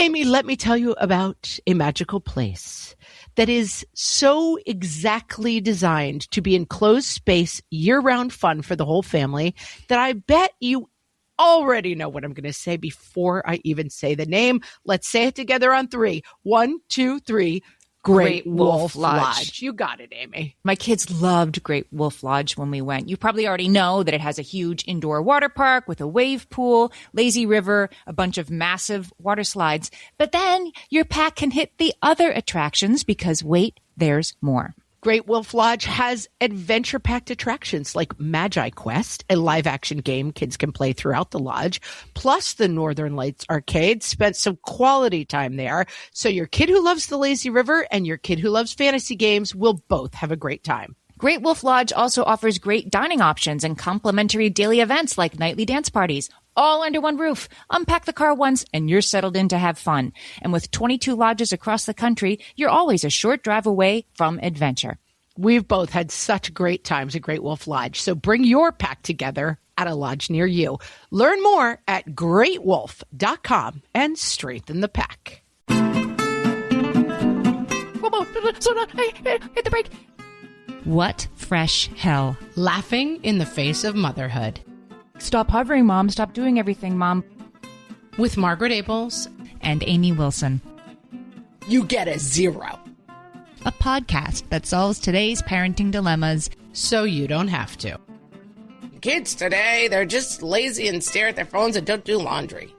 Amy, let me tell you about a magical place that is so exactly designed to be enclosed space, year-round fun for the whole family that I bet you already know what I'm going to say before I even say the name. Let's say it together on 3. 1, 2, 3. Great Wolf Lodge. You got it, Amy. My kids loved Great Wolf Lodge when we went. You probably already know that it has a huge indoor water park with a wave pool, lazy river, a bunch of massive water slides. But then your pack can hit the other attractions because, wait, there's more. Great Wolf Lodge has adventure-packed attractions like Magi Quest, a live-action game kids can play throughout the lodge, plus the Northern Lights Arcade. Spent some quality time there, so your kid who loves the lazy river and your kid who loves fantasy games will both have a great time. Great Wolf Lodge also offers great dining options and complimentary daily events like nightly dance parties, all under one roof. Unpack the car once and you're settled in to have fun. And with 22 lodges across the country, you're always a short drive away from adventure. We've both had such great times at Great Wolf Lodge, so bring your pack together at a lodge near you. Learn more at greatwolf.com and strengthen the pack. Hit the brake. What fresh hell? Laughing in the face of motherhood. Stop hovering, Mom. Stop doing everything, Mom. With Margaret Abels and Amy Wilson. You get a 0. A podcast that solves today's parenting dilemmas so you don't have to. Kids today, they're just lazy and stare at their phones and don't do laundry.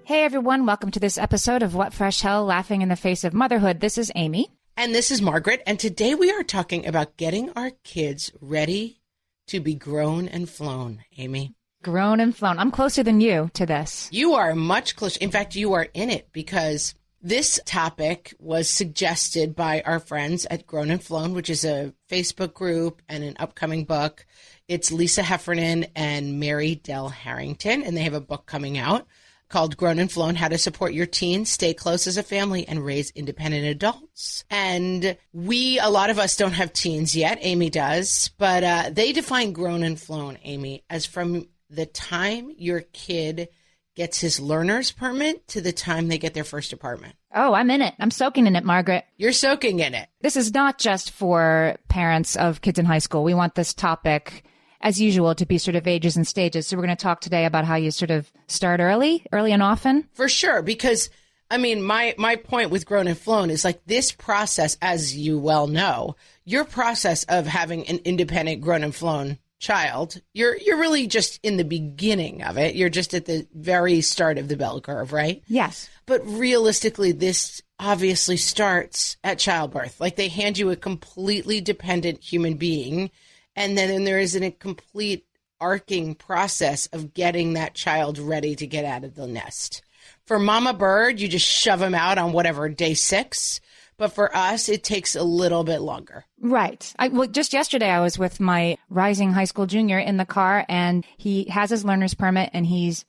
Hey everyone, welcome to this episode of What Fresh Hell, Laughing in the Face of Motherhood. This is Amy. And this is Margaret. And today we are talking about getting our kids ready to be grown and flown, Amy. Grown and flown. I'm closer than you to this. You are much closer. In fact, you are in it because this topic was suggested by our friends at Grown and Flown, which is a Facebook group and an upcoming book. It's Lisa Heffernan and Mary Dell Harrington, and they have a book coming out called Grown and Flown, How to Support Your Teens, Stay Close as a Family, and Raise Independent Adults. And a lot of us don't have teens yet. Amy does. But they define Grown and Flown, Amy, as from the time your kid gets his learner's permit to the time they get their first apartment. Oh, I'm in it. I'm soaking in it, Margaret. You're soaking in it. This is not just for parents of kids in high school. We want this topic, as usual, to be sort of ages and stages. So we're going to talk today about how you sort of start early and often. For sure, because, I mean, my point with Grown and Flown is like this process, as you well know, your process of having an independent grown and flown child, you're really just in the beginning of it. You're just at the very start of the bell curve, right? Yes. But realistically, this obviously starts at childbirth. Like they hand you a completely dependent human being, and then there is a complete arcing process of getting that child ready to get out of the nest. For Mama Bird, you just shove him out on whatever, day 6. But for us, it takes a little bit longer. Right. Just yesterday, I was with my rising high school junior in the car, and he has his learner's permit, and he's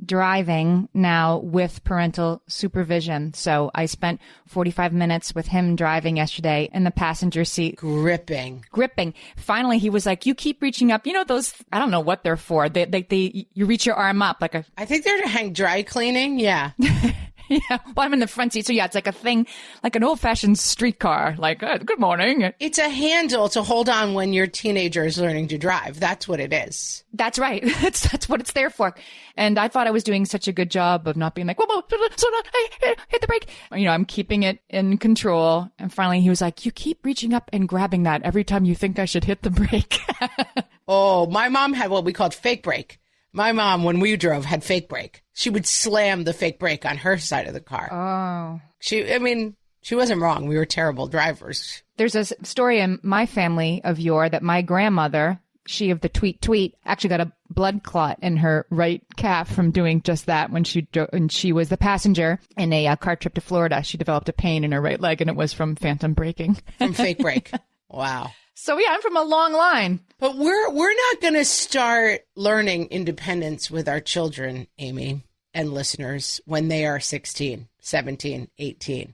driving now with parental supervision. So I spent 45 minutes with him driving yesterday in the passenger seat. Gripping. Finally, he was like, you keep reaching up. You know, those, I don't know what they're for. You reach your arm up like a... I think they're to hang dry cleaning. Yeah. Yeah, well, I'm in the front seat. So, yeah, it's like a thing, like an old-fashioned streetcar, like, good morning. It's a handle to hold on when your teenager is learning to drive. That's what it is. That's right. That's what it's there for. And I thought I was doing such a good job of not being like, whoa, slow down, hey, hit the brake. You know, I'm keeping it in control. And finally, he was like, you keep reaching up and grabbing that every time you think I should hit the brake. Oh, my mom had what we called fake brake. My mom, when we drove, had fake brake. She would slam the fake brake on her side of the car. Oh. She wasn't wrong. We were terrible drivers. There's a story in my family of yore that my grandmother, she of the tweet, actually got a blood clot in her right calf from doing just that when she was the passenger in a car trip to Florida. She developed a pain in her right leg, and it was from phantom braking. From fake brake. Wow. So, yeah, I'm from a long line. But we're not going to start learning independence with our children, Amy, and listeners, when they are 16, 17, 18.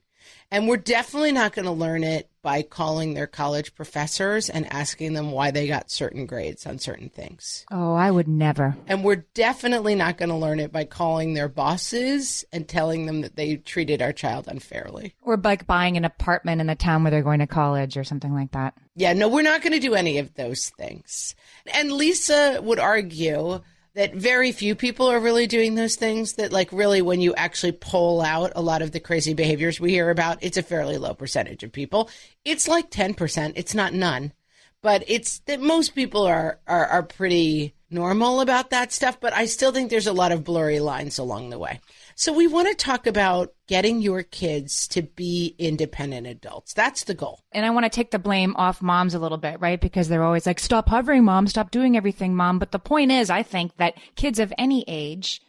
And we're definitely not going to learn it by calling their college professors and asking them why they got certain grades on certain things. Oh, I would never. And we're definitely not going to learn it by calling their bosses and telling them that they treated our child unfairly. Or by buying an apartment in the town where they're going to college or something like that. Yeah, no, we're not going to do any of those things. And Lisa would argue that very few people are really doing those things, that like really when you actually poll out a lot of the crazy behaviors we hear about, it's a fairly low percentage of people. It's like 10%. It's not none. But it's that most people are pretty normal about that stuff. But I still think there's a lot of blurry lines along the way. So we want to talk about getting your kids to be independent adults. That's the goal. And I want to take the blame off moms a little bit, right? Because they're always like, stop hovering, mom, stop doing everything, mom. But the point is, I think that kids of any age,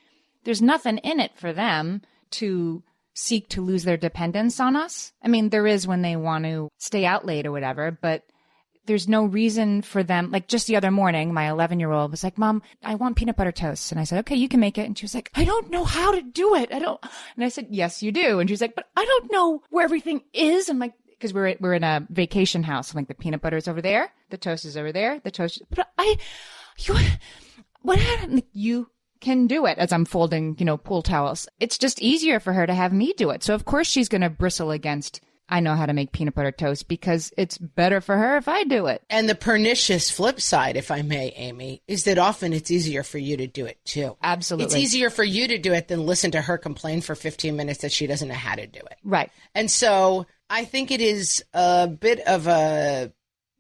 there's nothing in it for them to seek to lose their dependence on us. I mean, there is when they want to stay out late or whatever, but there's no reason for them. Like just the other morning, my 11-year-old was like, Mom, I want peanut butter toast. And I said, okay, you can make it. And she was like, I don't know how to do it. And I said, yes, you do. And she was like, but I don't know where everything is. I'm like, because we're in a vacation house. I'm like, the peanut butter is over there. The toast is over there. The toast. But what happened? Like, you can do it, as I'm folding, pool towels. It's just easier for her to have me do it. So of course she's going to bristle against, I know how to make peanut butter toast, because it's better for her if I do it. And the pernicious flip side, if I may, Amy, is that often it's easier for you to do it too. Absolutely. It's easier for you to do it than listen to her complain for 15 minutes that she doesn't know how to do it. Right. And so I think it is a bit of a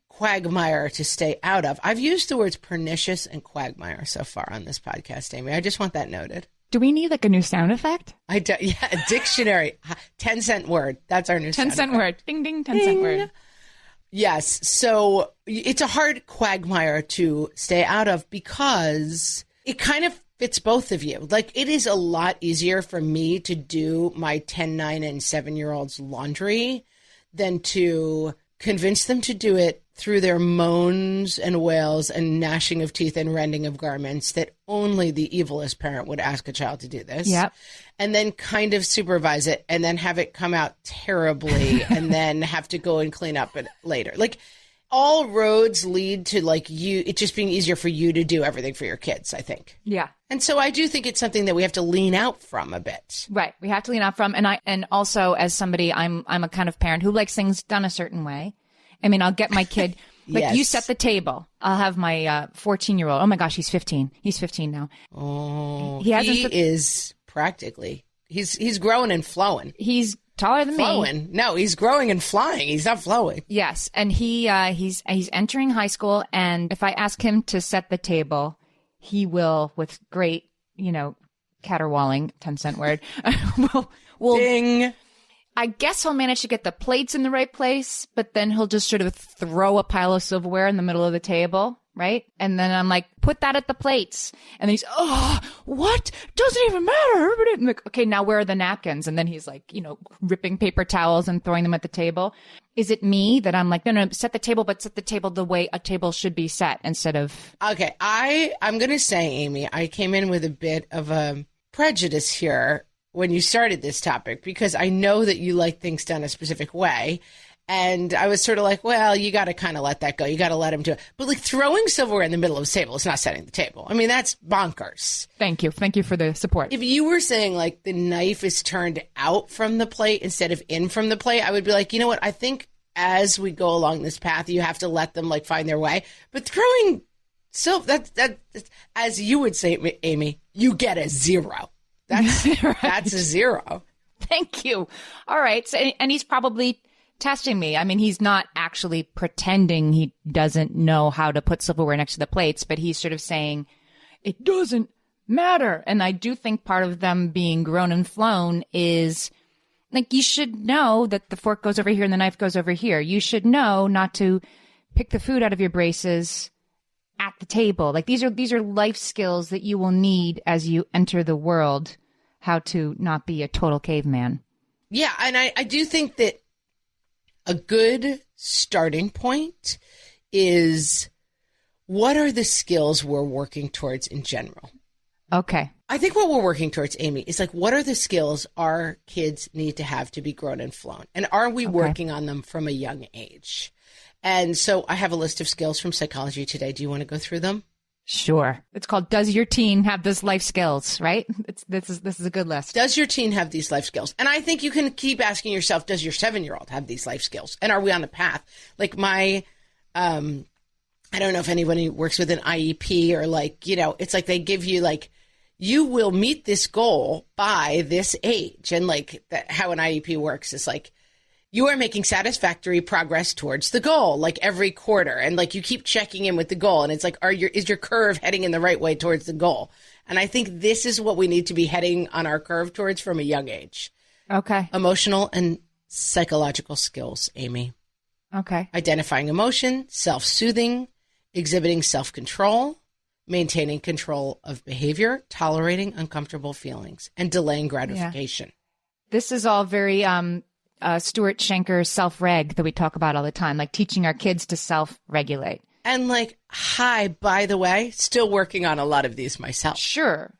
quagmire to stay out of. I've used the words pernicious and quagmire so far on this podcast, Amy. I just want that noted. Do we need like a new sound effect? Yeah, a dictionary. 10-cent word. That's our new 10-cent word. Ding, ding, 10-cent word. Yes. So it's a hard quagmire to stay out of because it kind of fits both of you. Like, it is a lot easier for me to do my 10, 9, and 7-year-olds' laundry than to convince them to do it through their moans and wails and gnashing of teeth and rending of garments that only the evilest parent would ask a child to do this. Yep. And then kind of supervise it and then have it come out terribly and then have to go and clean up it later. Like, all roads lead to like it just being easier for you to do everything for your kids, I think. Yeah. And so I do think it's something that we have to lean out from a bit. Right. We have to lean out from. And also as somebody, I'm a kind of parent who likes things done a certain way. I mean, I'll get my kid, like, yes. You set the table. I'll have my 14-year-old. Oh my gosh, he's 15. He's 15 now. Oh, he is practically, he's growing and flowing. He's taller than me. No, he's growing and flying. He's not flowing. Yes. And he's entering high school. And if I ask him to set the table, he will, with great, caterwauling, 10-cent word, will ding. I guess he'll manage to get the plates in the right place, but then he'll just sort of throw a pile of silverware in the middle of the table, right? And then I'm like, put that at the plates. And then he's, oh, what? Doesn't even matter. I'm like, okay, now where are the napkins? And then he's like, ripping paper towels and throwing them at the table. Is it me that I'm like, no, set the table, but set the table the way a table should be set instead of... Okay, I'm going to say, Amy, I came in with a bit of a prejudice here when you started this topic, because I know that you like things done a specific way. And I was sort of like, well, you got to kind of let that go. You got to let him do it. But like throwing silverware in the middle of the table is not setting the table. I mean, that's bonkers. Thank you. Thank you for the support. If you were saying like the knife is turned out from the plate instead of in from the plate, I would be like, you know what? I think as we go along this path, you have to let them like find their way. But throwing silver, that as you would say, Amy, you get a 0. That's right. That's a 0. Thank you. All right. So, and he's probably testing me. I mean, he's not actually pretending he doesn't know how to put silverware next to the plates, but he's sort of saying, it doesn't matter. And I do think part of them being grown and flown is like, you should know that the fork goes over here and the knife goes over here. You should know not to pick the food out of your braces at the table. Like, these are life skills that you will need as you enter the world, how to not be a total caveman. Yeah. And I do think that a good starting point is, what are the skills we're working towards in general? Okay. I think what we're working towards, Amy, is like, what are the skills our kids need to have to be grown and flown? And are we working on them from a young age? And so I have a list of skills from Psychology Today. Do you want to go through them? Sure. It's called Does Your Teen Have This Life Skills, right? This is a good list. Does your teen have these life skills? And I think you can keep asking yourself, does your 7-year-old have these life skills? And are we on the path? Like my, I don't know if anybody works with an IEP or like, you know, it's like they give you like, you will meet this goal by this age. And like that, how an IEP works is like, you are making satisfactory progress towards the goal, like every quarter. And like you keep checking in with the goal. And it's like, is your curve heading in the right way towards the goal? And I think this is what we need to be heading on our curve towards from a young age. Okay. Emotional and psychological skills, Amy. Okay. Identifying emotion, self-soothing, exhibiting self-control, maintaining control of behavior, tolerating uncomfortable feelings, and delaying gratification. Yeah. This is all very Stuart Schenker's self-reg that we talk about all the time, like teaching our kids to self-regulate. And like, hi, by the way, still working on a lot of these myself. Sure.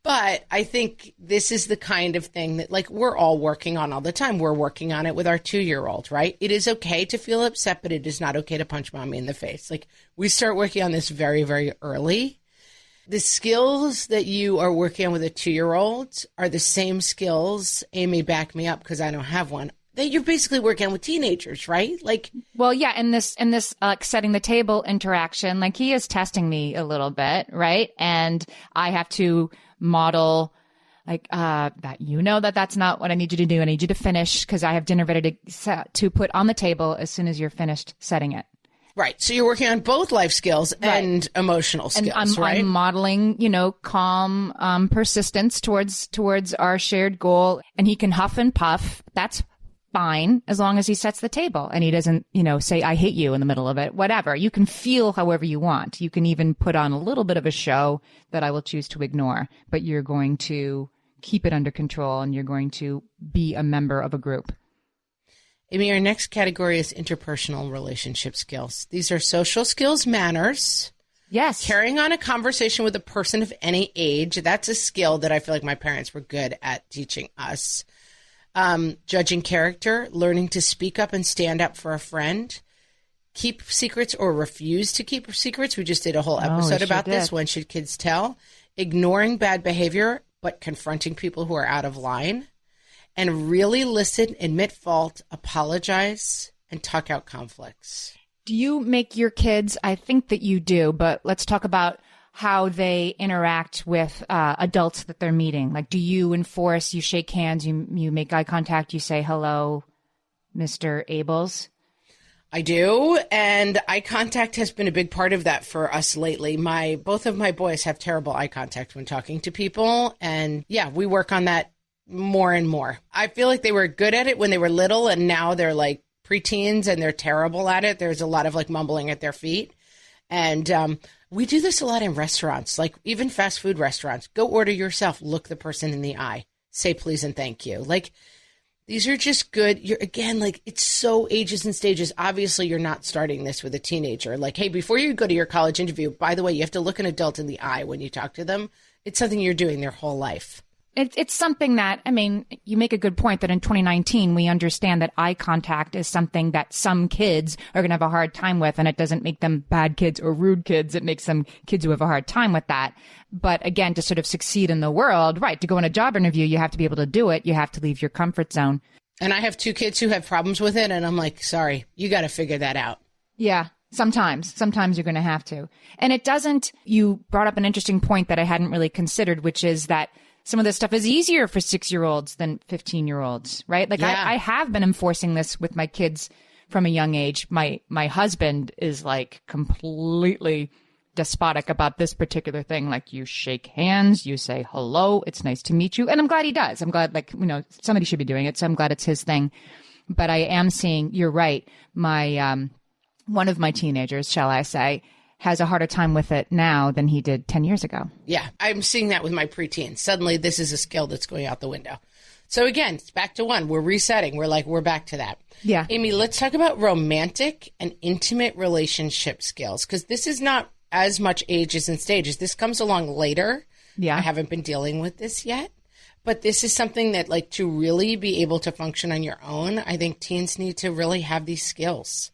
But I think this is the kind of thing that like we're all working on all the time. We're working on it with our 2-year-old, right? It is okay to feel upset, but it is not okay to punch mommy in the face. Like we start working on this very, very early. The skills that you are working on with a 2-year-old are the same skills, Amy, back me up because I don't have one, that you're basically working on with teenagers, right? Like, well, yeah, in this like setting the table interaction, like he is testing me a little bit, right? And I have to model like that, you know, that's not what I need you to do. I need you to finish because I have dinner ready to put on the table as soon as you're finished setting it. Right. So you're working on both life skills and emotional skills, and right? I'm modeling, you know, calm persistence towards our shared goal. And he can huff and puff. That's fine as long as he sets the table and he doesn't, you know, say, I hate you in the middle of it. Whatever. You can feel however you want. You can even put on a little bit of a show that I will choose to ignore, but you're going to keep it under control and you're going to be a member of a group. Amy, our next category is interpersonal relationship skills. These are social skills, manners. Yes. Carrying on a conversation with a person of any age. That's a skill that I feel like my parents were good at teaching us. Judging character, learning to speak up and stand up for a friend. Keep secrets or refuse to keep secrets. We just did a whole episode about this. When should kids tell? Ignoring bad behavior, but confronting people who are out of line. And really listen, admit fault, apologize, and talk out conflicts. Do you make your kids, I think that you do, but let's talk about how they interact with adults that they're meeting. Like, do you enforce, you shake hands, you make eye contact, you say, hello, Mr. Abels? I do, and eye contact has been a big part of that for us lately. Both of my boys have terrible eye contact when talking to people, and yeah, we work on that more and more. I feel like they were good at it when they were little, and now they're like preteens and they're terrible at it. There's a lot of like mumbling at their feet. And we do this a lot in restaurants, like even fast food restaurants. Go order yourself, look the person in the eye, say please and thank you. Like these are just good. You're again, like it's so ages and stages. Obviously, you're not starting this with a teenager. Like, hey, before you go to your college interview, by the way, you have to look an adult in the eye when you talk to them. It's something you're doing their whole life. It's something that, I mean, you make a good point that in 2019, we understand that eye contact is something that some kids are going to have a hard time with, and it doesn't make them bad kids or rude kids. It makes them kids who have a hard time with that. But again, to sort of succeed in the world, right, to go on a job interview, you have to be able to do it. You have to leave your comfort zone. And I have 2 kids who have problems with it, and I'm like, sorry, you got to figure that out. Yeah. Sometimes you're going to have to. And it doesn't, you brought up an interesting point that I hadn't really considered, which is that some of this stuff is easier for 6-year-olds than 15-year-olds, right? Like I have been enforcing this with my kids from a young age. My husband is like completely despotic about this particular thing. Like you shake hands, you say hello, it's nice to meet you. And I'm glad he does. I'm glad, like, you know, somebody should be doing it. So I'm glad it's his thing. But I am seeing, you're right. My, one of my teenagers, shall I say, has a harder time with it now than he did 10 years ago. Yeah, I'm seeing that with my preteens. Suddenly, this is a skill that's going out the window. So again, it's back to one. We're resetting. We're back to that. Yeah. Amy, let's talk about romantic and intimate relationship skills, because this is not as much ages and stages. This comes along later, I haven't been dealing with this yet. But this is something that, like, to really be able to function on your own, I think teens need to really have these skills.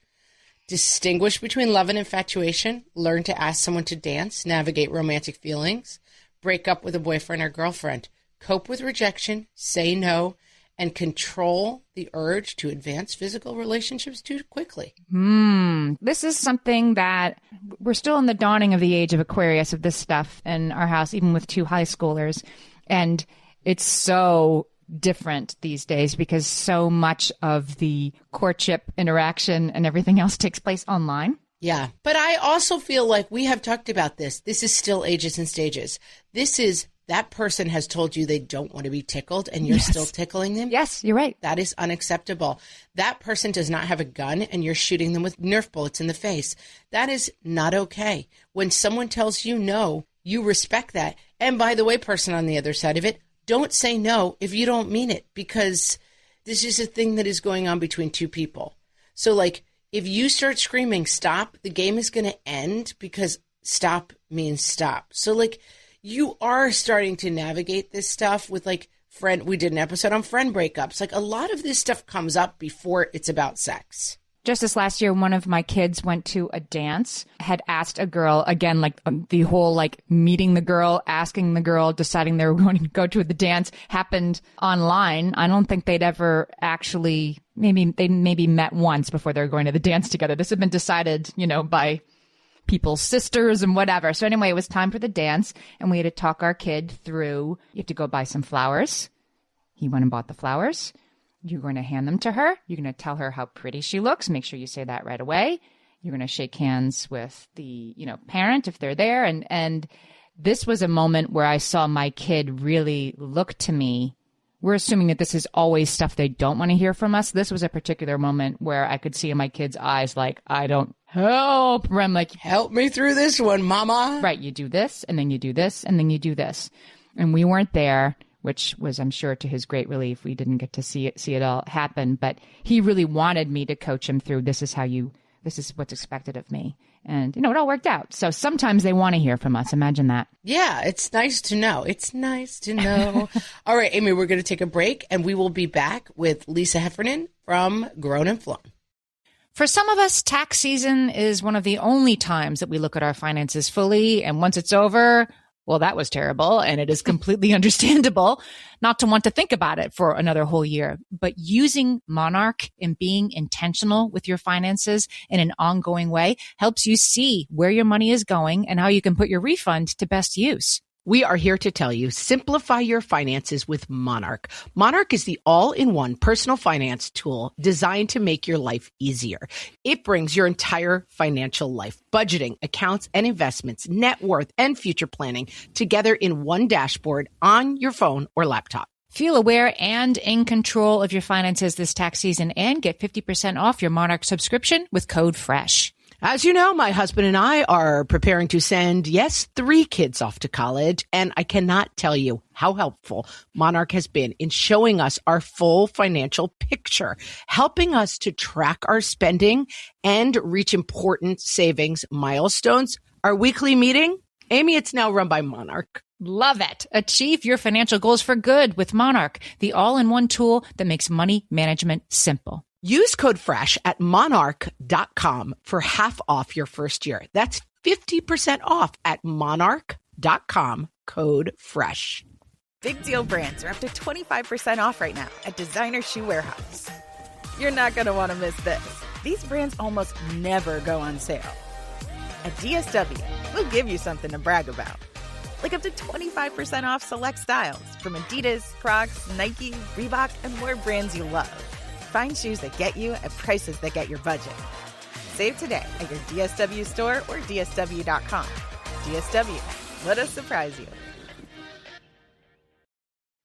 Distinguish between love and infatuation, learn to ask someone to dance, navigate romantic feelings, break up with a boyfriend or girlfriend, cope with rejection, say no, and control the urge to advance physical relationships too quickly. This is something that we're still in the dawning of the age of Aquarius of this stuff in our house, even with 2 high schoolers. And it's so different these days because so much of the courtship interaction and everything else takes place online. Yeah. But I also feel like we have talked about this. This is still ages and stages. This is that person has told you they don't want to be tickled and you're still tickling them. Yes, you're right. That is unacceptable. That person does not have a gun and you're shooting them with Nerf bullets in the face. That is not okay. When someone tells you no, you respect that. And by the way, person on the other side of it, don't say no if you don't mean it, because this is a thing that is going on between 2 people. So, like, if you start screaming stop, the game is going to end because stop means stop. So, like, you are starting to navigate this stuff with, like, we did an episode on friend breakups. Like, a lot of this stuff comes up before it's about sex. Just this last year, one of my kids went to a dance, had asked a girl, again, like the whole like meeting the girl, asking the girl, deciding they were going to go to the dance happened online. I don't think they'd ever actually, they met once before they were going to the dance together. This had been decided, by people's sisters and whatever. So anyway, it was time for the dance and we had to talk our kid through, you have to go buy some flowers. He went and bought the flowers. You're going to hand them to her. You're going to tell her how pretty she looks. Make sure you say that right away. You're going to shake hands with the, parent if they're there. And this was a moment where I saw my kid really look to me. We're assuming that this is always stuff they don't want to hear from us. This was a particular moment where I could see in my kid's eyes, like, I don't help. I'm like, help me through this one, mama. Right. You do this and then you do this and then you do this. And we weren't there, which was, I'm sure, to his great relief. We didn't get to see it all happen, but he really wanted me to coach him through, this is what's expected of me. And, it all worked out. So sometimes they want to hear from us. Imagine that. Yeah, it's nice to know. It's nice to know. All right, Amy, we're going to take a break and we will be back with Lisa Heffernan from Grown and Flown. For some of us, tax season is one of the only times that we look at our finances fully. And once it's over, well, that was terrible, and it is completely understandable not to want to think about it for another whole year. But using Monarch and being intentional with your finances in an ongoing way helps you see where your money is going and how you can put your refund to best use. We are here to tell you, simplify your finances with Monarch. Monarch is the all-in-one personal finance tool designed to make your life easier. It brings your entire financial life, budgeting, accounts and investments, net worth, and future planning together in one dashboard on your phone or laptop. Feel aware and in control of your finances this tax season and get 50% off your Monarch subscription with code FRESH. As you know, my husband and I are preparing to send, 3 kids off to college, and I cannot tell you how helpful Monarch has been in showing us our full financial picture, helping us to track our spending and reach important savings milestones. Our weekly meeting, Amy, it's now run by Monarch. Love it. Achieve your financial goals for good with Monarch, the all-in-one tool that makes money management simple. Use code FRESH at monarch.com for half off your first year. That's 50% off at monarch.com, code FRESH. Big Deal brands are up to 25% off right now at Designer Shoe Warehouse. You're not going to want to miss this. These brands almost never go on sale. At DSW, we'll give you something to brag about. Like up to 25% off select styles from Adidas, Crocs, Nike, Reebok, and more brands you love. Find shoes that get you at prices that get your budget. Save today at your DSW store or DSW.com. DSW, let us surprise you.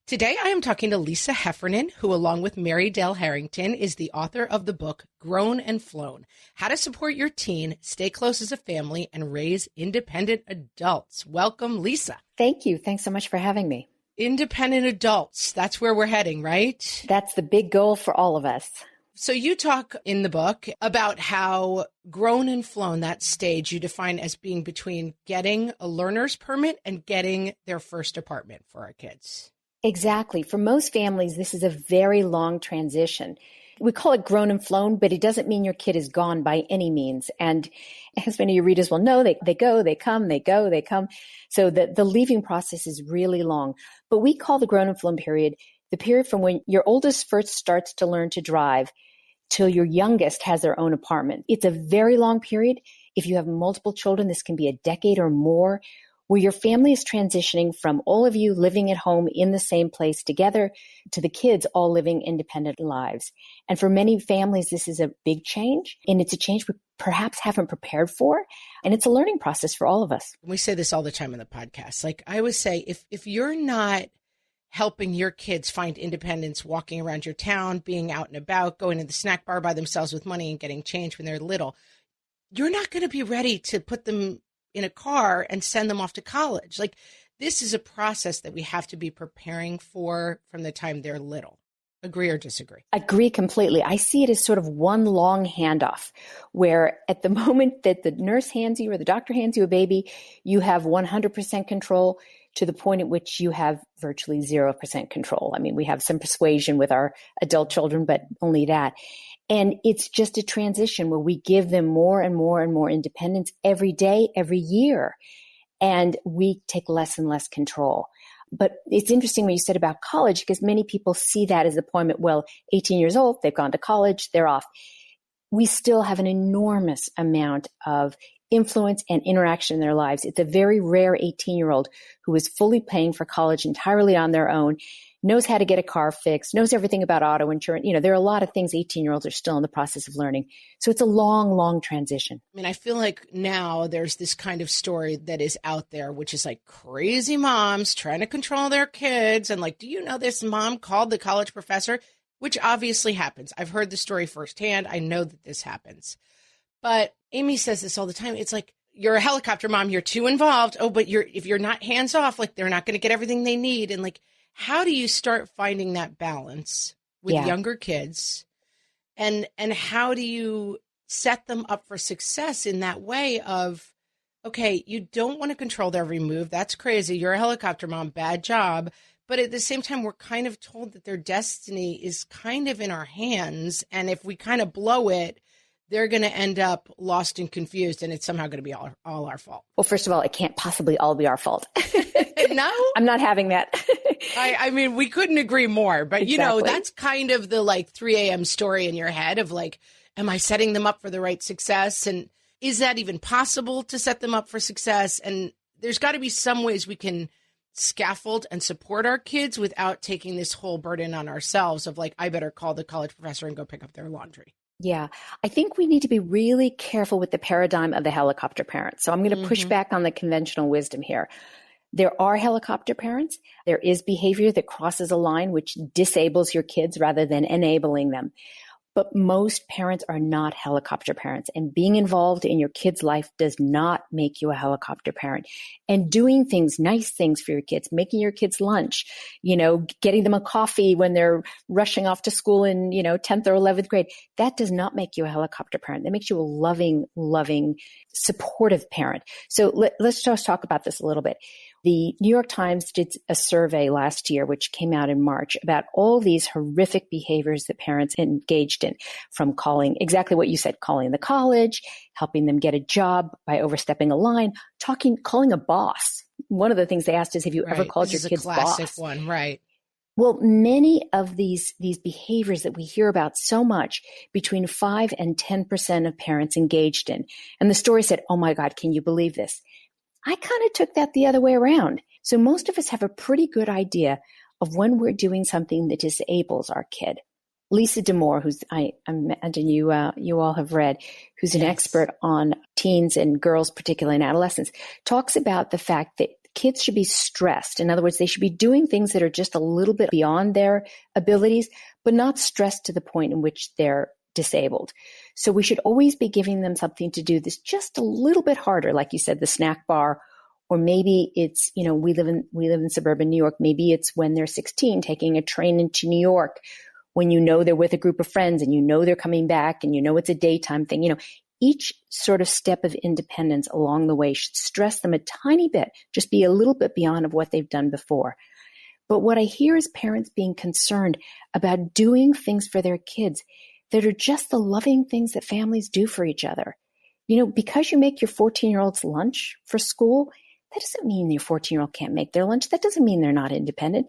Today I am talking to Lisa Heffernan, who along with Mary Dale Harrington is the author of the book Grown and Flown, How to Support Your Teen, Stay Close as a Family, and Raise Independent Adults. Welcome, Lisa. Thank you. Thanks so much for having me. Independent adults, that's where we're heading, right? That's the big goal for all of us. So you talk in the book about how grown and flown, that stage you define as being between getting a learner's permit and getting their first apartment for our kids. Exactly. For most families, this is a very long transition. We call it grown and flown, but it doesn't mean your kid is gone by any means. And as many of your readers will know, they go, they come, they go, they come. So the leaving process is really long. But we call the grown and flown period the period from when your oldest first starts to learn to drive till your youngest has their own apartment. It's a very long period. If you have multiple children, this can be a decade or more, where your family is transitioning from all of you living at home in the same place together to the kids all living independent lives. And for many families, this is a big change, and it's a change we perhaps haven't prepared for. And it's a learning process for all of us. We say this all the time in the podcast. Like I always say, if you're not helping your kids find independence, walking around your town, being out and about, going to the snack bar by themselves with money and getting change when they're little, you're not going to be ready to put them in a car and send them off to college. Like this is a process that we have to be preparing for from the time they're little. Agree or disagree? Agree completely. I see it as sort of one long handoff where at the moment that the nurse hands you or the doctor hands you a baby, you have 100% control to the point at which you have virtually 0% control. I mean, we have some persuasion with our adult children, but only that. And it's just a transition where we give them more and more and more independence every day, every year. And we take less and less control. But it's interesting what you said about college, because many people see that as the point, well, 18 years old, they've gone to college, they're off. We still have an enormous amount of influence and interaction in their lives. It's a very rare 18-year-old who is fully paying for college entirely on their own, knows how to get a car fixed, knows everything about auto insurance. You know, there are a lot of things 18-year-olds are still in the process of learning. So it's a long, long transition. I mean, I feel like now there's this kind of story that is out there, which is like crazy moms trying to control their kids. And like, do you know this mom called the college professor? Which obviously happens. I've heard the story firsthand. I know that this happens. But Amy says this all the time. It's like, you're a helicopter mom. You're too involved. Oh, but if you're not hands off, like they're not going to get everything they need. And like, how do you start finding that balance with younger kids? And how do you set them up for success in that way of, okay, you don't want to control their every move. That's crazy. You're a helicopter mom. Bad job. But at the same time, we're kind of told that their destiny is kind of in our hands. And if we kind of blow it, they're going to end up lost and confused, and it's somehow going to be all our fault. Well, first of all, it can't possibly all be our fault. No? I'm not having that. I mean, we couldn't agree more, but exactly. You know, that's kind of the like 3 a.m. story in your head of like, am I setting them up for the right success? And is that even possible to set them up for success? And there's got to be some ways we can scaffold and support our kids without taking this whole burden on ourselves of like, I better call the college professor and go pick up their laundry. Yeah, I think we need to be really careful with the paradigm of the helicopter parent. So I'm going to push back on the conventional wisdom here. There are helicopter parents. There is behavior that crosses a line which disables your kids rather than enabling them. But most parents are not helicopter parents, and being involved in your kid's life does not make you a helicopter parent. And doing things, nice things for your kids, making your kids lunch, you know, getting them a coffee when they're rushing off to school in, 10th or 11th grade, that does not make you a helicopter parent. That makes you a loving, supportive parent. So let's just talk about this a little bit. The New York Times did a survey last year, which came out in March, about all these horrific behaviors that parents engaged in, from calling, exactly what you said, calling the college, helping them get a job by overstepping a line, calling a boss. One of the things they asked is, have you ever called your kid's boss? This is a classic one, right? Well, many of these behaviors that we hear about so much, between 5 and 10% of parents engaged in. And the story said, oh my God, can you believe this? I kind of took that the other way around. So most of us have a pretty good idea of when we're doing something that disables our kid. Lisa D'Amour, who's I imagine you all have read, who's an expert on teens and girls, particularly in adolescence, talks about the fact that kids should be stressed. In other words, they should be doing things that are just a little bit beyond their abilities, but not stressed to the point in which they're disabled. So we should always be giving them something to do that's just a little bit harder, like you said, the snack bar, or maybe it's, we live in suburban New York. Maybe it's when they're 16, taking a train into New York, when you know they're with a group of friends and you know they're coming back and you know it's a daytime thing. Each sort of step of independence along the way should stress them a tiny bit, just be a little bit beyond of what they've done before. But what I hear is parents being concerned about doing things for their kids that are just the loving things that families do for each other. Because you make your 14-year-old's lunch for school, that doesn't mean your 14-year-old can't make their lunch. That doesn't mean they're not independent.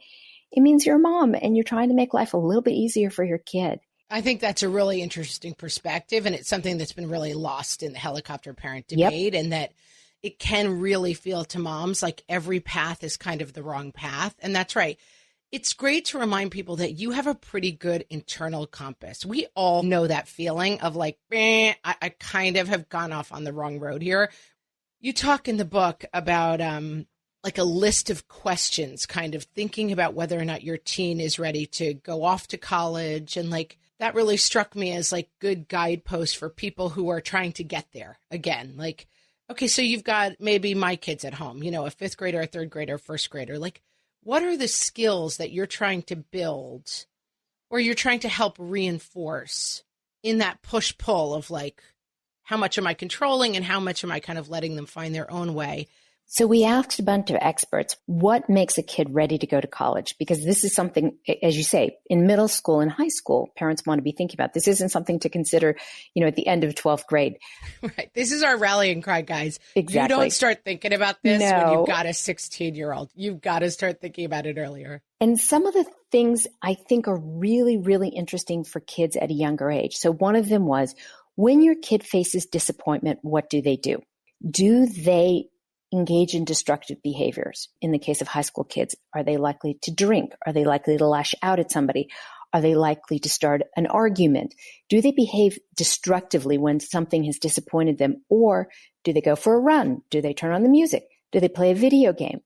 It means you're a mom and you're trying to make life a little bit easier for your kid. I think that's a really interesting perspective, and it's something that's been really lost in the helicopter parent debate, and that it can really feel to moms like every path is kind of the wrong path. And that's right. It's great to remind people that you have a pretty good internal compass. We all know that feeling of like, I kind of have gone off on the wrong road here. You talk in the book about like a list of questions, kind of thinking about whether or not your teen is ready to go off to college. And like, that really struck me as like good guideposts for people who are trying to get there again. Like, okay, so you've got maybe my kids at home, a fifth grader, a third grader, first grader. Like, what are the skills that you're trying to build or you're trying to help reinforce in that push-pull of like, how much am I controlling and how much am I kind of letting them find their own way? So we asked a bunch of experts, what makes a kid ready to go to college? Because this is something, as you say, in middle school and high school, parents want to be thinking about. This isn't something to consider, at the end of 12th grade. Right. This is our rallying cry, guys. Exactly. You don't start thinking about this when you've got a 16-year-old. You've got to start thinking about it earlier. And some of the things I think are really, really interesting for kids at a younger age. So one of them was, when your kid faces disappointment, what do they do? Do they engage in destructive behaviors? In the case of high school kids, are they likely to drink? Are they likely to lash out at somebody? Are they likely to start an argument? Do they behave destructively when something has disappointed them? Or do they go for a run? Do they turn on the music? Do they play a video game?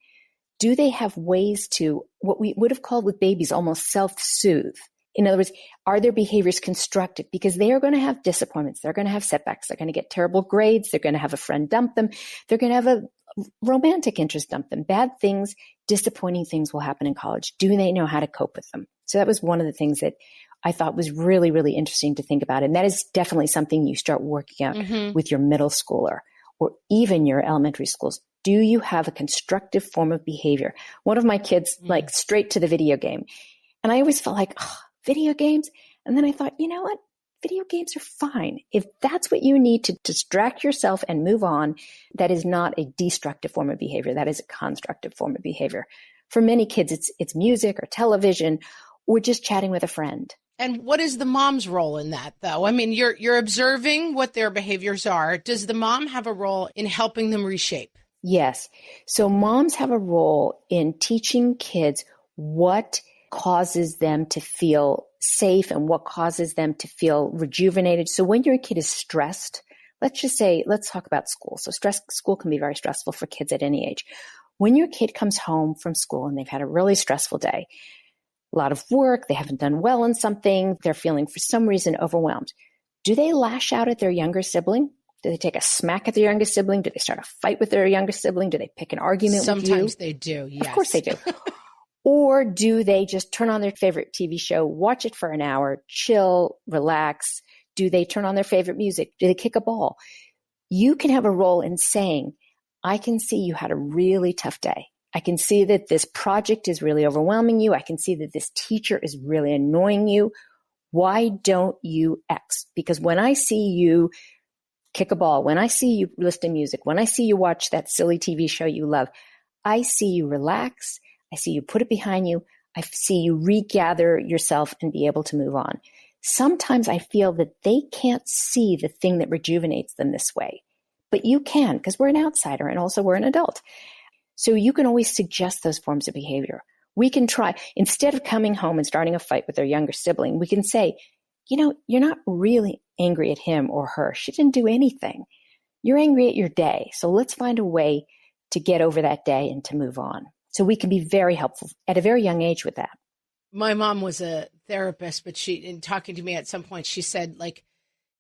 Do they have ways to, what we would have called with babies, almost self-soothe? In other words, are their behaviors constructive? Because they are going to have disappointments. They're going to have setbacks. They're going to get terrible grades. They're going to have a friend dump them. They're going to have a romantic interest dump them. Bad things, disappointing things will happen in college. Do they know how to cope with them? So that was one of the things that I thought was really, really interesting to think about. And that is definitely something you start working out with your middle schooler or even your elementary schools. Do you have a constructive form of behavior? One of my kids, like straight to the video game. And I always felt like, video games. And then I thought, you know what? Video games are fine. If that's what you need to distract yourself and move on, that is not a destructive form of behavior. That is a constructive form of behavior. For many kids, it's music or television or just chatting with a friend. And what is the mom's role in that, though? I mean, you're observing what their behaviors are. Does the mom have a role in helping them reshape? Yes. So moms have a role in teaching kids what causes them to feel safe and what causes them to feel rejuvenated. So when your kid is stressed, let's talk about school. So school can be very stressful for kids at any age. When your kid comes home from school and they've had a really stressful day, a lot of work, they haven't done well in something, they're feeling for some reason overwhelmed. Do they lash out at their younger sibling? Do they take a smack at their younger sibling? Do they start a fight with their younger sibling? Do they pick an argument with you? Sometimes they do, yes. Of course they do. Or do they just turn on their favorite TV show, watch it for an hour, chill, relax? Do they turn on their favorite music? Do they kick a ball? You can have a role in saying, I can see you had a really tough day. I can see that this project is really overwhelming you. I can see that this teacher is really annoying you. Why don't you X? Because when I see you kick a ball, when I see you listen to music, when I see you watch that silly TV show you love, I see you relax. I see you put it behind you. I see you regather yourself and be able to move on. Sometimes I feel that they can't see the thing that rejuvenates them this way, but you can because we're an outsider and also we're an adult. So you can always suggest those forms of behavior. We can try, instead of coming home and starting a fight with their younger sibling, we can say, you're not really angry at him or her. She didn't do anything. You're angry at your day. So let's find a way to get over that day and to move on. So we can be very helpful at a very young age with that. My mom was a therapist, but in talking to me at some point, she said, like,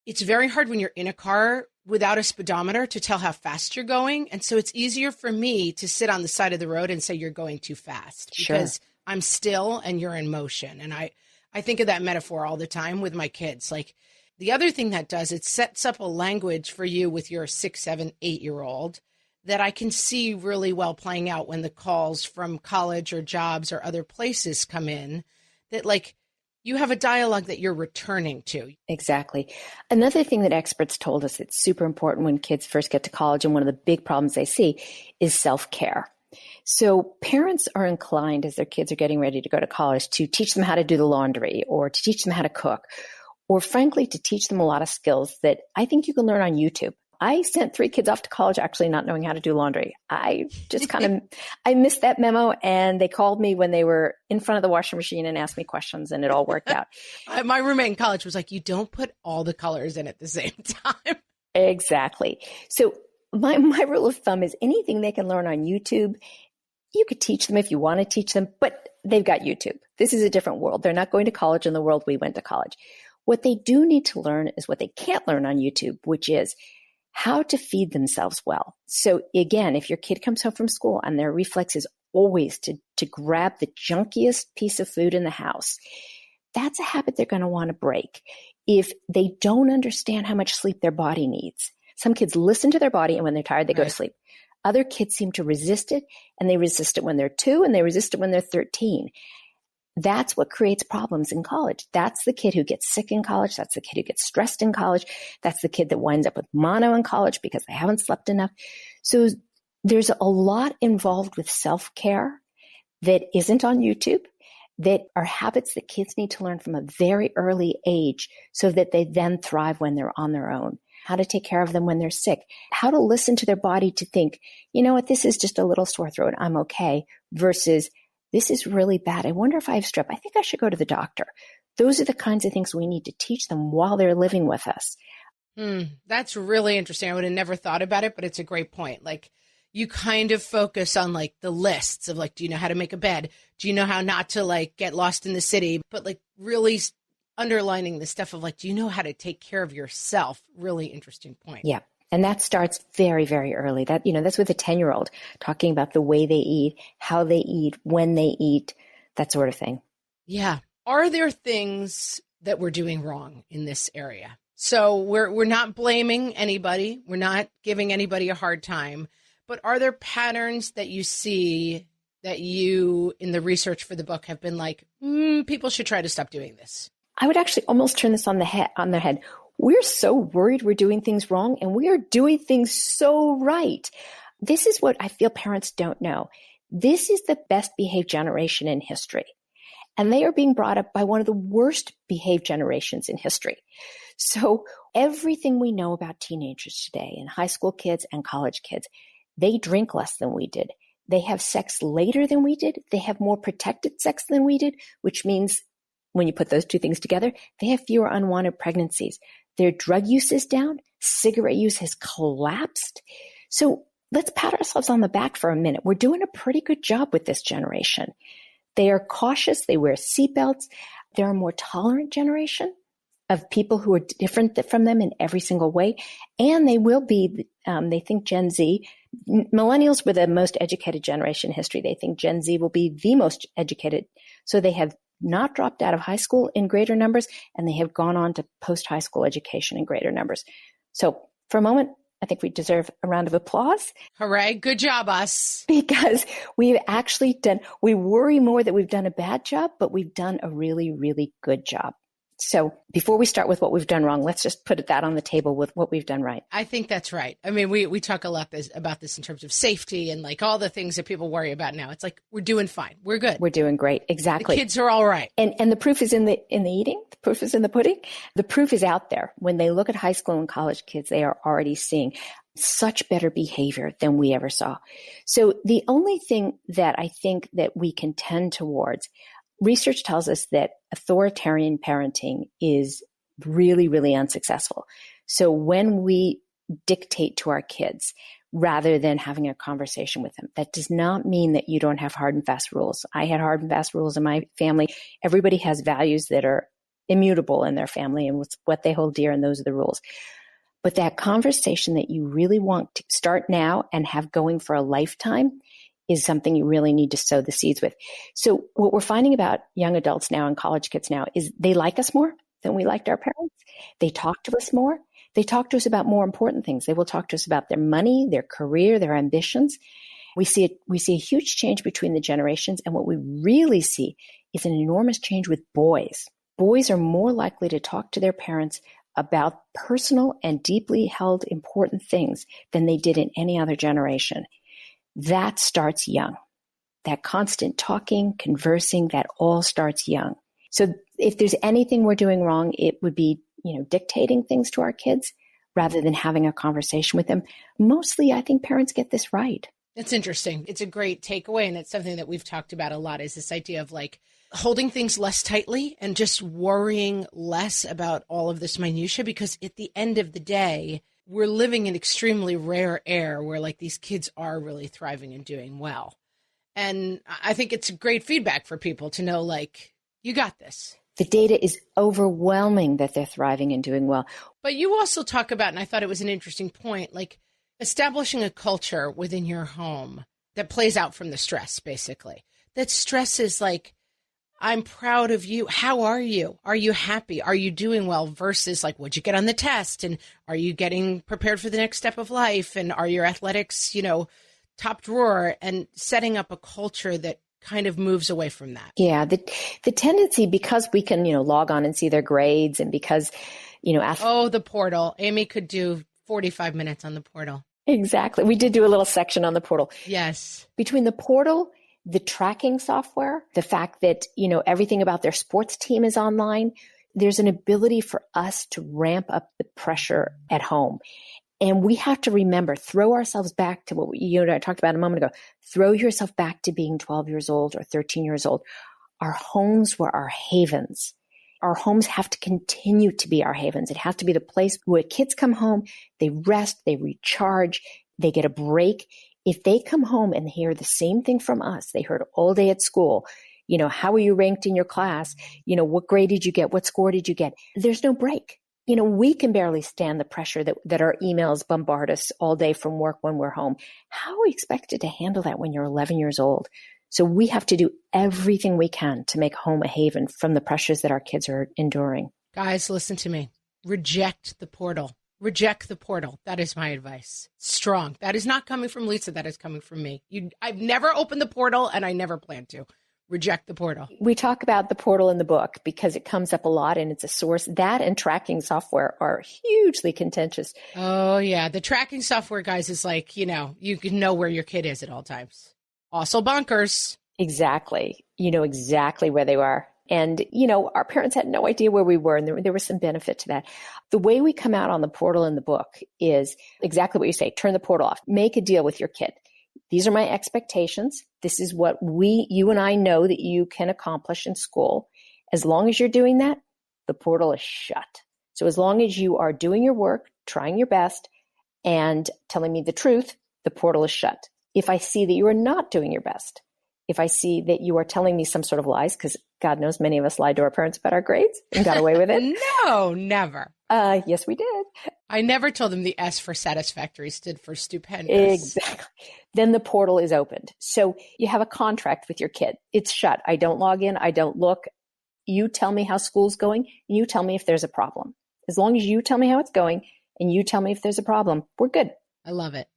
it's very hard when you're in a car without a speedometer to tell how fast you're going. And so it's easier for me to sit on the side of the road and say you're going too fast because I'm still and you're in motion. And I I think of that metaphor all the time with my kids. Like the other thing that does, it sets up a language for you with your 6, 7, 8-year-old that I can see really well playing out when the calls from college or jobs or other places come in, that like you have a dialogue that you're returning to. Exactly. Another thing that experts told us that's super important when kids first get to college, and one of the big problems they see, is self-care. So parents are inclined, as their kids are getting ready to go to college, to teach them how to do the laundry or to teach them how to cook, or frankly, to teach them a lot of skills that I think you can learn on YouTube. I sent 3 kids off to college actually not knowing how to do laundry. I just I missed that memo, and they called me when they were in front of the washing machine and asked me questions, and it all worked out. My roommate in college was like, you don't put all the colors in at the same time. Exactly. So my rule of thumb is anything they can learn on YouTube, you could teach them if you want to teach them, but they've got YouTube. This is a different world. They're not going to college in the world we went to college. What they do need to learn is what they can't learn on YouTube, which is how to feed themselves well. So again, if your kid comes home from school and their reflex is always to grab the junkiest piece of food in the house, that's a habit they're going to want to break. If they don't understand how much sleep their body needs, some kids listen to their body, and when they're tired, they go to sleep. Other kids seem to resist it, and they resist it when they're 2, and they resist it when they're 13. That's what creates problems in college. That's the kid who gets sick in college. That's the kid who gets stressed in college. That's the kid that winds up with mono in college because they haven't slept enough. So there's a lot involved with self-care that isn't on YouTube, that are habits that kids need to learn from a very early age so that they then thrive when they're on their own. How to take care of them when they're sick, how to listen to their body to think, you know what, this is just a little sore throat, I'm okay, versus this is really bad. I wonder if I have strep. I think I should go to the doctor. Those are the kinds of things we need to teach them while they're living with us. That's really interesting. I would have never thought about it, but it's a great point. Like you kind of focus on like the lists of like, do you know how to make a bed? Do you know how not to like get lost in the city? But like really underlining the stuff of like, do you know how to take care of yourself? Really interesting point. Yeah. And that starts very, very early. That's with a 10-year-old, talking about the way they eat, how they eat, when they eat, that sort of thing. Yeah. Are there things that we're doing wrong in this area? So we're not blaming anybody. We're not giving anybody a hard time. But are there patterns that you see that you, in the research for the book, have been like, people should try to stop doing this? I would actually almost turn this on their head. We're so worried we're doing things wrong, and we are doing things so right. This is what I feel parents don't know. This is the best behaved generation in history. And they are being brought up by one of the worst behaved generations in history. So everything we know about teenagers today, and high school kids and college kids, they drink less than we did. They have sex later than we did. They have more protected sex than we did, which means when you put those two things together, they have fewer unwanted pregnancies. Their drug use is down. Cigarette use has collapsed. So let's pat ourselves on the back for a minute. We're doing a pretty good job with this generation. They are cautious. They wear seatbelts. They're a more tolerant generation of people who are different from them in every single way. And they will be, they think Gen Z, millennials were the most educated generation in history. They think Gen Z will be the most educated. So they have not dropped out of high school in greater numbers, and they have gone on to post-high school education in greater numbers. So for a moment, I think we deserve a round of applause. Hooray. Good job, us. Because we've actually we worry more that we've done a bad job, but we've done a really, really good job. So before we start with what we've done wrong, let's just put that on the table with what we've done right. I think that's right. I mean, we talk a lot about this in terms of safety and like all the things that people worry about now. It's like, we're doing fine. We're good. We're doing great. Exactly. The kids are all right. And the proof is in the eating. The proof is in the pudding. The proof is out there. When they look at high school and college kids, they are already seeing such better behavior than we ever saw. So the only thing that I think that we can tend towards, research tells us that authoritarian parenting is really, really unsuccessful. So when we dictate to our kids rather than having a conversation with them, that does not mean that you don't have hard and fast rules. I had hard and fast rules in my family. Everybody has values that are immutable in their family and what they hold dear, and those are the rules. But that conversation that you really want to start now and have going for a lifetime is something you really need to sow the seeds with. So what we're finding about young adults now and college kids now is they like us more than we liked our parents. They talk to us more. They talk to us about more important things. They will talk to us about their money, their career, their ambitions. We see a huge change between the generations. And what we really see is an enormous change with boys. Boys are more likely to talk to their parents about personal and deeply held important things than they did in any other generation. That starts young. That constant talking, conversing, that all starts young. So if there's anything we're doing wrong, it would be, dictating things to our kids rather than having a conversation with them. Mostly, I think parents get this right. That's interesting. It's a great takeaway. And it's something that we've talked about a lot, is this idea of like holding things less tightly and just worrying less about all of this minutia, because at the end of the day, we're living in extremely rare air where like these kids are really thriving and doing well. And I think it's great feedback for people to know, like, you got this. The data is overwhelming that they're thriving and doing well. But you also talk about, and I thought it was an interesting point, like establishing a culture within your home that plays out from the stress, basically. That stress is like, I'm proud of you. How are you? Are you happy? Are you doing well? Versus like, what'd you get on the test? And are you getting prepared for the next step of life? And are your athletics, top drawer? And setting up a culture that kind of moves away from that. Yeah. The tendency, because we can, log on and see their grades, and because, the portal. Amy could do 45 minutes on the portal. Exactly. We did do a little section on the portal. Yes. Between the portal, the tracking software, the fact that, everything about their sports team is online, there's an ability for us to ramp up the pressure at home. And we have to remember, throw ourselves back to what I talked about a moment ago. Throw yourself back to being 12 years old or 13 years old. Our homes were our havens. Our homes have to continue to be our havens. It has to be the place where kids come home, they rest, they recharge, they get a break. If they come home and hear the same thing from us, they heard all day at school, how were you ranked in your class? What grade did you get? What score did you get? There's no break. We can barely stand the pressure that our emails bombard us all day from work when we're home. How are we expected to handle that when you're 11 years old? So we have to do everything we can to make home a haven from the pressures that our kids are enduring. Guys, listen to me. Reject the portal. Reject the portal. That is my advice. Strong. That is not coming from Lisa. That is coming from me. I've never opened the portal, and I never plan to. Reject the portal. We talk about the portal in the book because it comes up a lot, and it's a source. That and tracking software are hugely contentious. Oh, yeah. The tracking software, guys, is like, you can know where your kid is at all times. Also bonkers. Exactly. You know exactly where they are. And, our parents had no idea where we were, and there was some benefit to that. The way we come out on the portal in the book is exactly what you say. Turn the portal off. Make a deal with your kid. These are my expectations. This is what you and I know that you can accomplish in school. As long as you're doing that, the portal is shut. So as long as you are doing your work, trying your best, and telling me the truth, the portal is shut. If I see that you are not doing your best, if I see that you are telling me some sort of lies, because God knows many of us lied to our parents about our grades and got away with it. No, never. Yes, we did. I never told them the S for satisfactory stood for stupendous. Exactly. Then the portal is opened. So you have a contract with your kid. It's shut. I don't log in. I don't look. You tell me how school's going. You tell me if there's a problem. As long as you tell me how it's going and you tell me if there's a problem, we're good. I love it.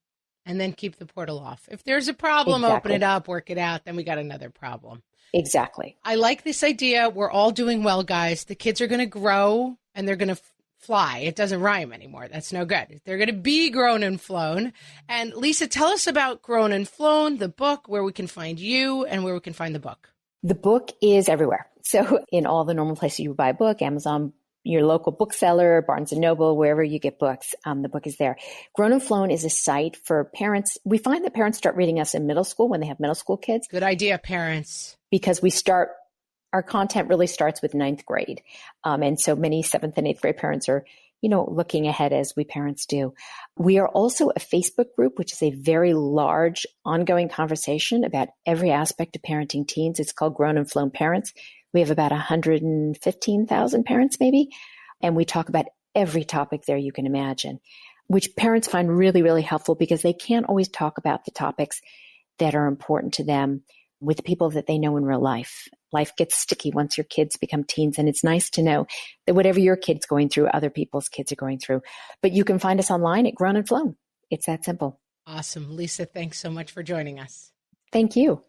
And then keep the portal off. If there's a problem, Exactly. Open it up, work it out. Then we got another problem. Exactly. I like this idea. We're all doing well, guys. The kids are going to grow and they're going to fly. It doesn't rhyme anymore. That's no good. They're going to be grown and flown. And Lisa, tell us about Grown and Flown, the book, where we can find you and where we can find the book. The book is everywhere. So in all the normal places you buy a book, Amazon, your local bookseller, Barnes & Noble, wherever you get books, the book is there. Grown and Flown is a site for parents. We find that parents start reading us in middle school when they have middle school kids. Good idea, parents. Because our content really starts with 9th grade. And so many 7th and 8th grade parents are, looking ahead as we parents do. We are also a Facebook group, which is a very large ongoing conversation about every aspect of parenting teens. It's called Grown and Flown Parents. We have about 115,000 parents maybe. And we talk about every topic there you can imagine, which parents find really, really helpful because they can't always talk about the topics that are important to them with the people that they know in real life. Life gets sticky once your kids become teens, and it's nice to know that whatever your kid's going through, other people's kids are going through. But you can find us online at Grown and Flown. It's that simple. Awesome. Lisa, thanks so much for joining us. Thank you.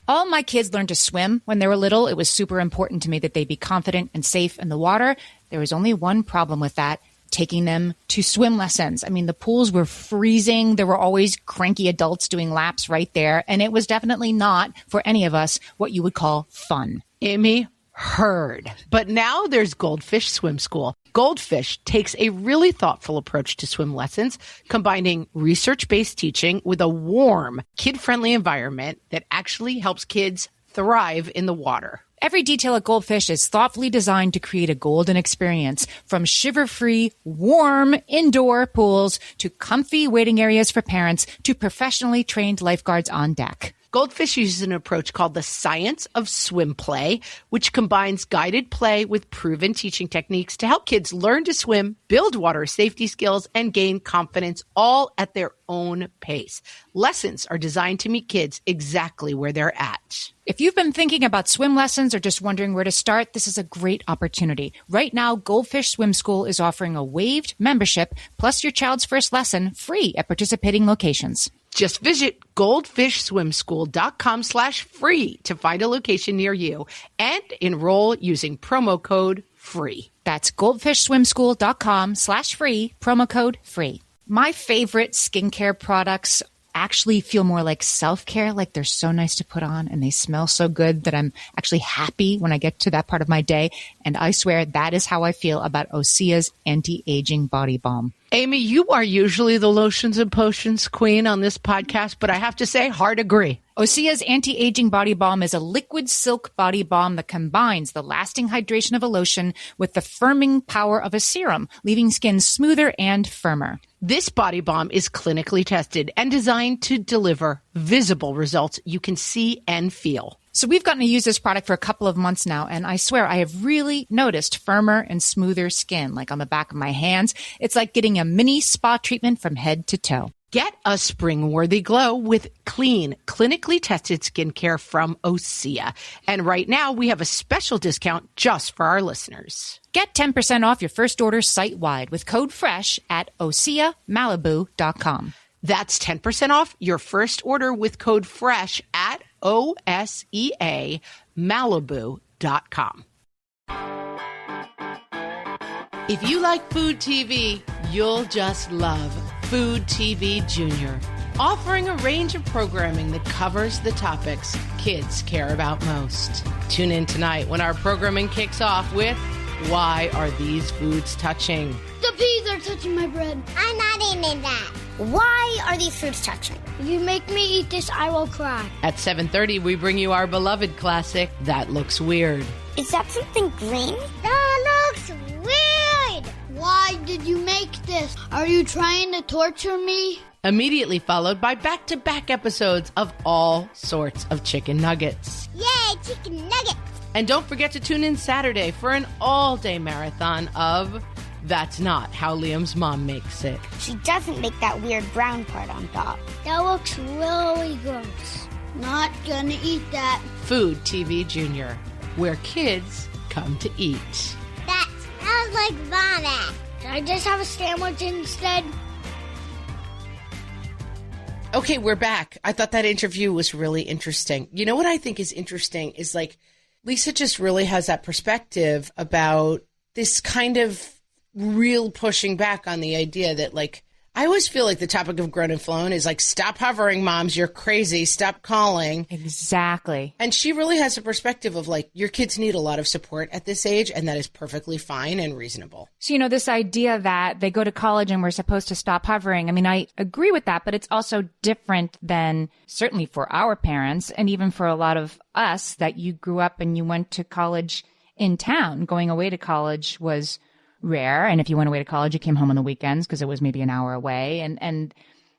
All my kids learned to swim when they were little. It was super important to me that they be confident and safe in the water. There was only one problem with that: taking them to swim lessons. I mean, the pools were freezing. There were always cranky adults doing laps right there. And it was definitely not, for any of us, what you would call fun. Amy, heard. But now there's Goldfish Swim School. Goldfish takes a really thoughtful approach to swim lessons, combining research-based teaching with a warm, kid-friendly environment that actually helps kids thrive in the water. Every detail at Goldfish is thoughtfully designed to create a golden experience, from shiver-free, warm indoor pools to comfy waiting areas for parents to professionally trained lifeguards on deck. Goldfish uses an approach called the science of swim play, which combines guided play with proven teaching techniques to help kids learn to swim, build water safety skills, and gain confidence, all at their own pace. Lessons are designed to meet kids exactly where they're at. If you've been thinking about swim lessons or just wondering where to start, this is a great opportunity. Right now, Goldfish Swim School is offering a waived membership plus your child's first lesson free at participating locations. Just visit goldfishswimschool.com/free to find a location near you and enroll using promo code FREE. That's goldfishswimschool.com/free, promo code FREE. My favorite skincare products actually feel more like self-care, like they're so nice to put on and they smell so good that I'm actually happy when I get to that part of my day. And I swear that is how I feel about Osea's anti-aging body balm. Amy, you are usually the lotions and potions queen on this podcast, but I have to say, hard agree. Osea's anti-aging body balm is a liquid silk body balm that combines the lasting hydration of a lotion with the firming power of a serum, leaving skin smoother and firmer. This body balm is clinically tested and designed to deliver visible results you can see and feel. So we've gotten to use this product for a couple of months now, and I swear I have really noticed firmer and smoother skin, like on the back of my hands. It's like getting a mini spa treatment from head to toe. Get a spring-worthy glow with clean, clinically tested skincare from Osea. And right now, we have a special discount just for our listeners. Get 10% off your first order site-wide with code FRESH at OseaMalibu.com. That's 10% off your first order with code FRESH at OSEAMalibu.com. If you like food TV, you'll just love Food TV Junior, offering a range of programming that covers the topics kids care about most. Tune in tonight when our programming kicks off with Why Are These Foods Touching? The peas are touching my bread. I'm not eating that. Why are these foods touching? If you make me eat this, I will cry. At 7:30, we bring you our beloved classic, That Looks Weird. Is that something green? That looks weird. Why did you make this? Are you trying to torture me? Immediately followed by back-to-back episodes of all sorts of chicken nuggets. Yay, chicken nuggets. And don't forget to tune in Saturday for an all-day marathon of That's Not How Liam's Mom Makes It. She doesn't make that weird brown part on top. That looks really gross. Not gonna eat that. Food TV Junior, where kids come to eat. That smells like vomit. Can I just have a sandwich instead? Okay, we're back. I thought that interview was really interesting. You know what I think is interesting is like Lisa just really has that perspective about this kind of real pushing back on the idea that, like, I always feel like the topic of Grown and Flown is like, stop hovering, moms, you're crazy, stop calling. Exactly. And she really has a perspective of like, your kids need a lot of support at this age, and that is perfectly fine and reasonable. So, you know, this idea that they go to college and we're supposed to stop hovering, I mean, I agree with that, but it's also different than certainly for our parents and even for a lot of us that you grew up and you went to college in town. Going away to college was rare. And if you went away to college, you came home on the weekends because it was maybe an hour away. And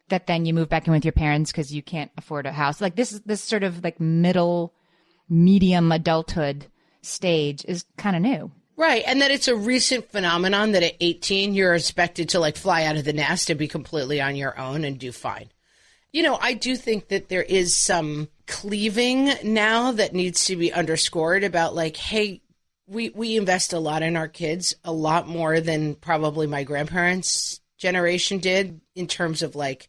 that then you move back in with your parents because you can't afford a house. Like this sort of like medium adulthood stage is kind of new. Right. And that it's a recent phenomenon that at 18, you're expected to like fly out of the nest and be completely on your own and do fine. I do think that there is some cleaving now that needs to be underscored about like, hey, we invest a lot in our kids, a lot more than probably my grandparents' generation did, in terms of like,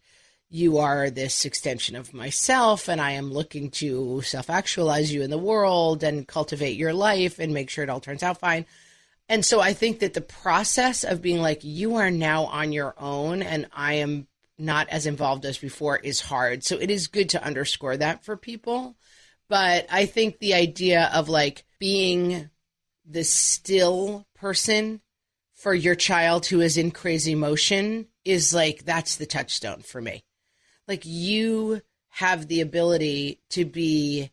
you are this extension of myself and I am looking to self-actualize you in the world and cultivate your life and make sure it all turns out fine. And so I think that the process of being like, you are now on your own and I am not as involved as before is hard. So it is good to underscore that for people. But I think the idea of like being the still person for your child who is in crazy motion is like, that's the touchstone for me. Like, you have the ability to be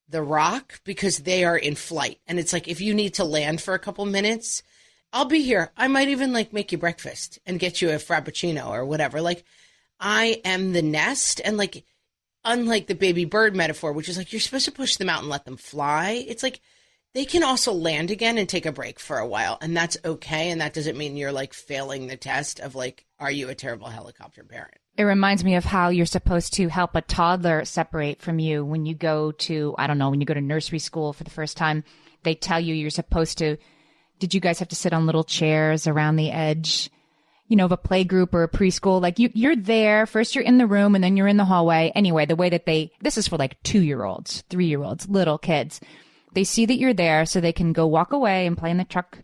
the rock because they are in flight. And it's like, if you need to land for a couple minutes, I'll be here. I might even like make you breakfast and get you a frappuccino or whatever. Like, I am the nest. And like, unlike the baby bird metaphor, which is like, you're supposed to push them out and let them fly. It's like, they can also land again and take a break for a while. And that's okay. And that doesn't mean you're like failing the test of like, are you a terrible helicopter parent? It reminds me of how you're supposed to help a toddler separate from you when you go to, I don't know, when you go to nursery school for the first time. They tell you you're supposed to, did you guys have to sit on little chairs around the edge, of a play group or a preschool? Like you're there. First you're in the room and then you're in the hallway. Anyway, the way that this is for like 2-year-olds, 3-year-olds, little kids. They see that you're there so they can go walk away and play in the truck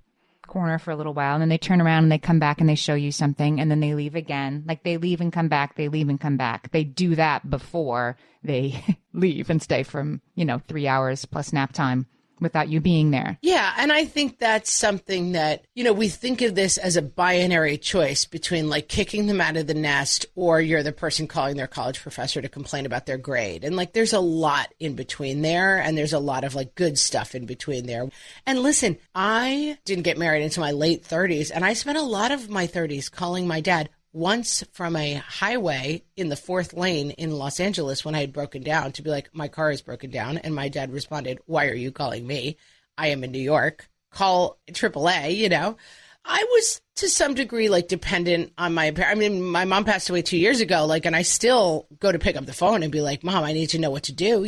corner for a little while, and then they turn around and they come back and they show you something, and then they leave again. Like they leave and come back, they leave and come back. They do that before they leave and stay from 3 hours plus nap time without you being there. Yeah, and I think that's something that, we think of this as a binary choice between like kicking them out of the nest or you're the person calling their college professor to complain about their grade. And like there's a lot in between there, and there's a lot of like good stuff in between there. And listen, I didn't get married until my late 30s, and I spent a lot of my 30s calling my dad, once from a highway in the 4th lane in Los Angeles when I had broken down, to be like, my car is broken down. And my dad responded, why are you calling me? I am in New York. Call AAA, I was to some degree like dependent on my parents. I mean, my mom passed away 2 years ago, like, and I still go to pick up the phone and be like, Mom, I need to know what to do.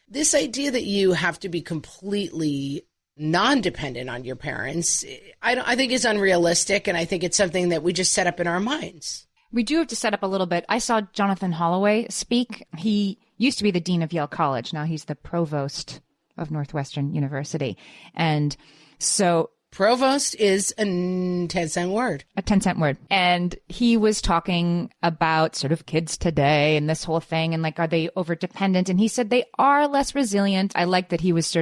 This idea that you have to be completely non-dependent on your parents, I think is unrealistic. And I think it's something that we just set up in our minds. We do have to set up a little bit. I saw Jonathan Holloway speak. He used to be the dean of Yale College. Now he's the provost of Northwestern University. And so provost is a 10-cent word. A 10-cent word. And he was talking about sort of kids today and this whole thing. And like, are they over dependent? And he said they are less resilient. I like that he was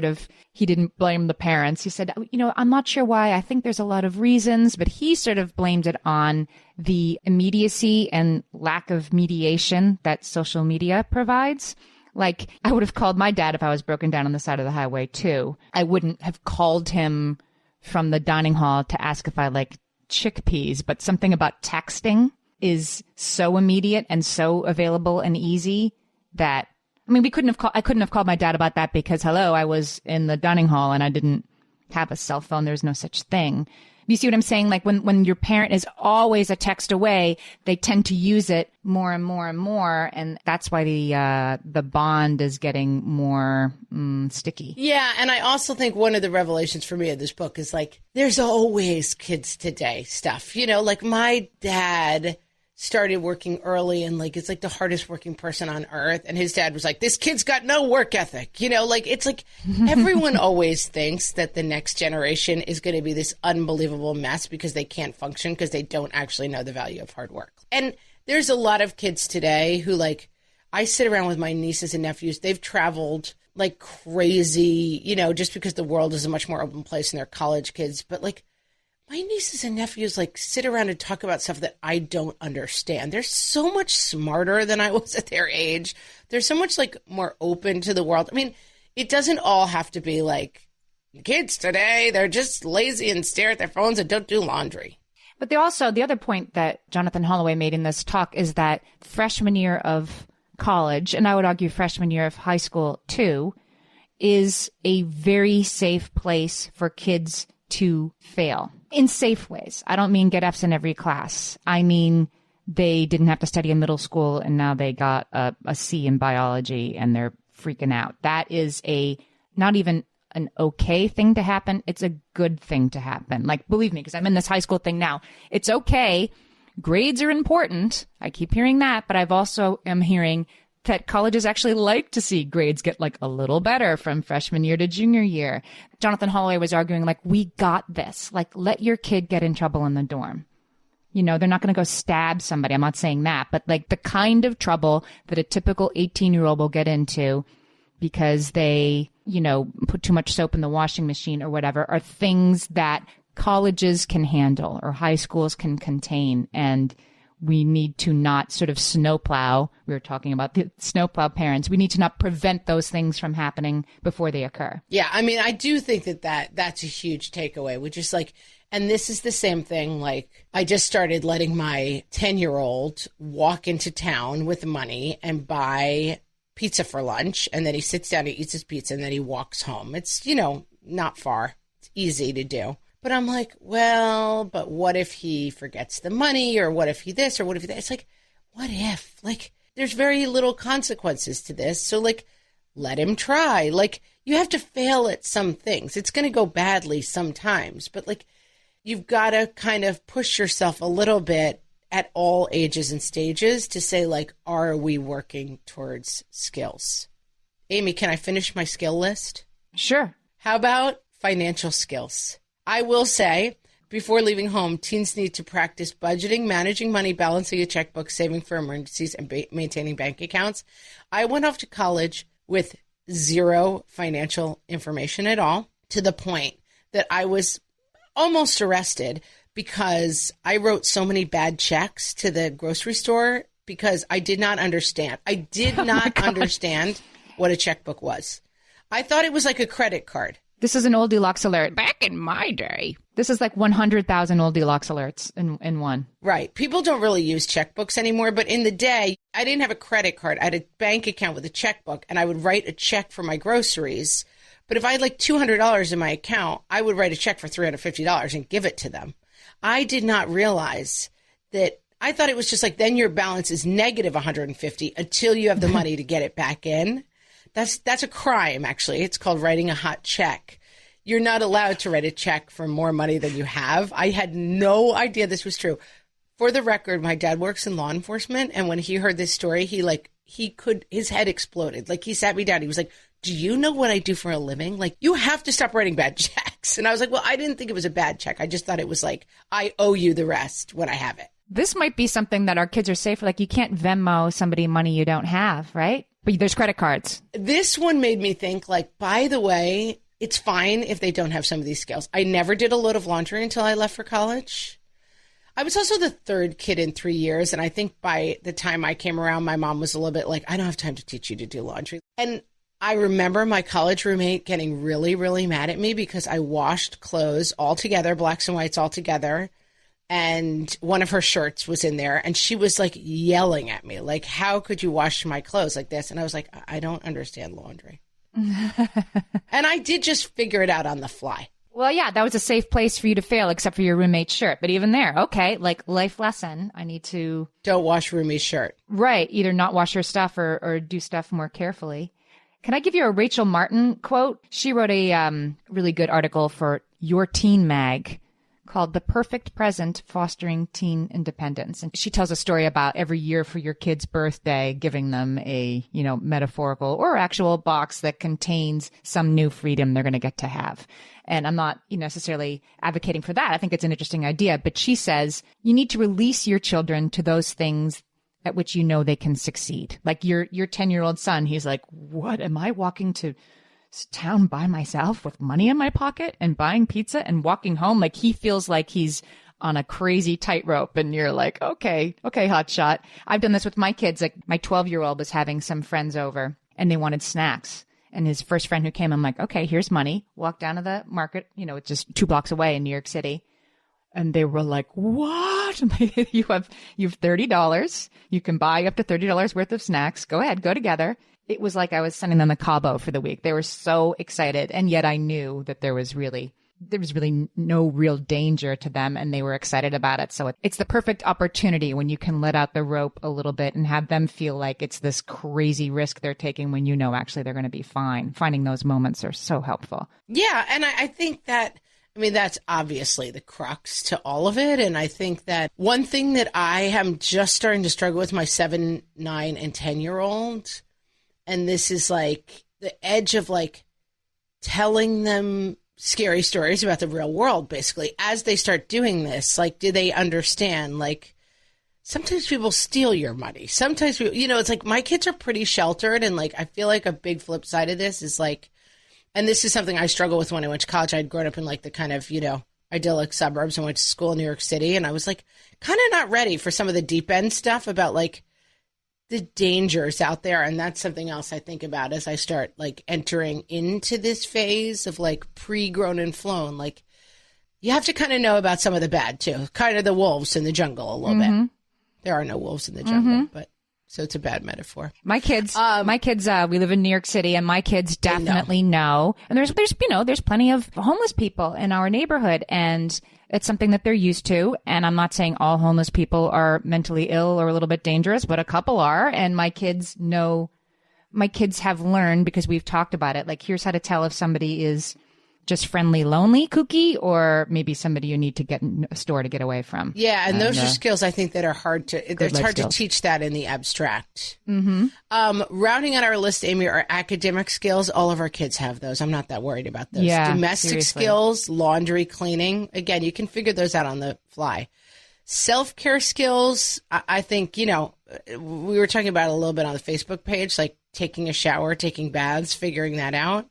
he didn't blame the parents. He said, I'm not sure why. I think there's a lot of reasons, but he sort of blamed it on the immediacy and lack of mediation that social media provides. Like, I would have called my dad if I was broken down on the side of the highway too. I wouldn't have called him from the dining hall to ask if I like chickpeas, but something about texting is so immediate and so available and easy that, I couldn't have called my dad about that because, hello, I was in the dining hall and I didn't have a cell phone. There's no such thing. You see what I'm saying? Like when your parent is always a text away, they tend to use it more and more and more. And that's why the bond is getting more sticky. Yeah. And I also think one of the revelations for me of this book is like, there's always kids today stuff, like my dad started working early and like, it's like the hardest working person on earth. And his dad was like, this kid's got no work ethic, it's like everyone always thinks that the next generation is going to be this unbelievable mess because they can't function because they don't actually know the value of hard work. And there's a lot of kids today who like, I sit around with my nieces and nephews. They've traveled like crazy, just because the world is a much more open place and they're college kids. But like, my nieces and nephews like sit around and talk about stuff that I don't understand. They're so much smarter than I was at their age. They're so much like more open to the world. I mean, it doesn't all have to be like kids today. They're just lazy and stare at their phones and don't do laundry. But the other point that Jonathan Holloway made in this talk is that freshman year of college, and I would argue freshman year of high school too, is a very safe place for kids to fail in safe ways. I don't mean get Fs in every class. I mean they didn't have to study in middle school and now they got a C in biology and they're freaking out. That is not even an okay thing to happen. It's a good thing to happen. Like, believe me, because I'm in this high school thing now. It's okay. Grades are important. I keep hearing that, but I've also am hearing that colleges actually like to see grades get like a little better from freshman year to junior year. Jonathan Holloway was arguing like, we got this. Like, let your kid get in trouble in the dorm. You know, they're not going to go stab somebody. I'm not saying that, but like the kind of trouble that a typical 18-year-old will get into because they, you know, put too much soap in the washing machine or whatever are things that colleges can handle or high schools can contain. And we need to not sort of snowplow. We were talking about the snowplow parents. We need to not prevent those things from happening before they occur. Yeah, I mean, I do think that's a huge takeaway, which is like, and this is the same thing. Like, I just started letting my 10-year-old walk into town with money and buy pizza for lunch. And then he sits down, he eats his pizza, and then he walks home. It's, you know, not far. It's easy to do. But I'm like, well, but what if he forgets the money, or what if he this, or what if he that? It's like, what if? Like, there's very little consequences to this. So, like, let him try. Like, you have to fail at some things. It's going to go badly sometimes. But, like, you've got to kind of push yourself a little bit at all ages and stages to say, like, are we working towards skills? Amy, can I finish my skill list? Sure. How about financial skills? I will say, before leaving home, teens need to practice budgeting, managing money, balancing a checkbook, saving for emergencies, and maintaining bank accounts. I went off to college with zero financial information at all, to the point that I was almost arrested because I wrote so many bad checks to the grocery store because I did not understand. I did not understand what a checkbook was. I thought it was like a credit card. This is an old deluxe alert. Back in my day. This is like 100,000 old deluxe alerts in one. Right. People don't really use checkbooks anymore, but in the day, I didn't have a credit card. I had a bank account with a checkbook, and I would write a check for my groceries. But if I had like $200 in my account, I would write a check for $350 and give it to them. I did not realize that. I thought it was just like, then your balance is negative 150 until you have the money to get it back in. That's a crime, actually. It's called writing a hot check. You're not allowed to write a check for more money than you have. I had no idea this was true. For the record, my dad works in law enforcement, and when he heard this story, his head exploded. Like, he sat me down. He was like, do you know what I do for a living? Like, you have to stop writing bad checks. And I was like, well, I didn't think it was a bad check. I just thought it was like, I owe you the rest when I have it. This might be something that our kids are safe for. Like, you can't Venmo somebody money you don't have, right? But there's credit cards. This one made me think, like, by the way, it's fine if they don't have some of these skills. I never did a load of laundry until I left for college. I was also the third kid in 3 years. And I think by the time I came around, my mom was a little bit like, I don't have time to teach you to do laundry. And I remember my college roommate getting really, really mad at me because I washed clothes all together, blacks and whites all together. And one of her shirts was in there, and she was like yelling at me, like, how could you wash my clothes like this? And I was like, I don't understand laundry. And I did just figure it out on the fly. Well, yeah, that was a safe place for you to fail, except for your roommate's shirt. But even there, okay, like, life lesson. I need to... Don't wash roomie's shirt. Right. Either not wash her stuff or do stuff more carefully. Can I give you a Rachel Martin quote? She wrote a really good article for Your Teen Mag called The Perfect Present, Fostering Teen Independence. And she tells a story about every year for your kid's birthday, giving them a, you know, metaphorical or actual box that contains some new freedom they're going to get to have. And I'm not necessarily advocating for that. I think it's an interesting idea. But she says you need to release your children to those things at which you know they can succeed. Like your 10-year-old son, he's like, what, am I walking to town by myself with money in my pocket and buying pizza and walking home? Like, he feels like he's on a crazy tightrope, and you're like, okay, hotshot. I've done this with my kids. Like, my 12-year-old was having some friends over and they wanted snacks. And his first friend who came, I'm like, okay, here's money. Walk down to the market, it's just 2 blocks away in New York City. And they were like, what? You have $30. You can buy up to $30 worth of snacks. Go ahead, go together. It was like I was sending them to Cabo for the week. They were so excited. And yet I knew that there was really there was really no real danger to them and they were excited about it. So it's the perfect opportunity when you can let out the rope a little bit and have them feel like it's this crazy risk they're taking when you know actually they're going to be fine. Finding those moments are so helpful. Yeah. And I think that, I mean, that's obviously the crux to all of it. And I think that one thing that I am just starting to struggle with my 7, 9, and 10-year-old, and this is like the edge of like telling them scary stories about the real world, basically, as they start doing this. Like, do they understand? Like, sometimes people steal your money. Sometimes, people, it's like my kids are pretty sheltered. And like, I feel like a big flip side of this is like, and this is something I struggle with when I went to college. I'd grown up in like the kind of, idyllic suburbs and went to school in New York City. And I was like kind of not ready for some of the deep end stuff about like the dangers out there. And that's something else I think about as I start like entering into this phase of like pre-grown and flown. Like you have to kind of know about some of the bad too, kind of the wolves in the jungle a little bit. There are no wolves in the jungle, but so it's a bad metaphor. My kids, we live in New York City and my kids definitely know. And there's plenty of homeless people in our neighborhood and it's something that they're used to. And I'm not saying all homeless people are mentally ill or a little bit dangerous, but a couple are. And my kids have learned because we've talked about it. Like, here's how to tell if somebody is just friendly, lonely, kooky, or maybe somebody you need to get in a store to get away from. Yeah, and those are skills I think that are hard to. It's hard to teach that in the abstract. Rounding out our list, Amy, are academic skills. All of our kids have those. I'm not that worried about those. Yeah, domestic skills, laundry, cleaning. Again, you can figure those out on the fly. Self-care skills. I think we were talking about it a little bit on the Facebook page, like taking a shower, taking baths, figuring that out.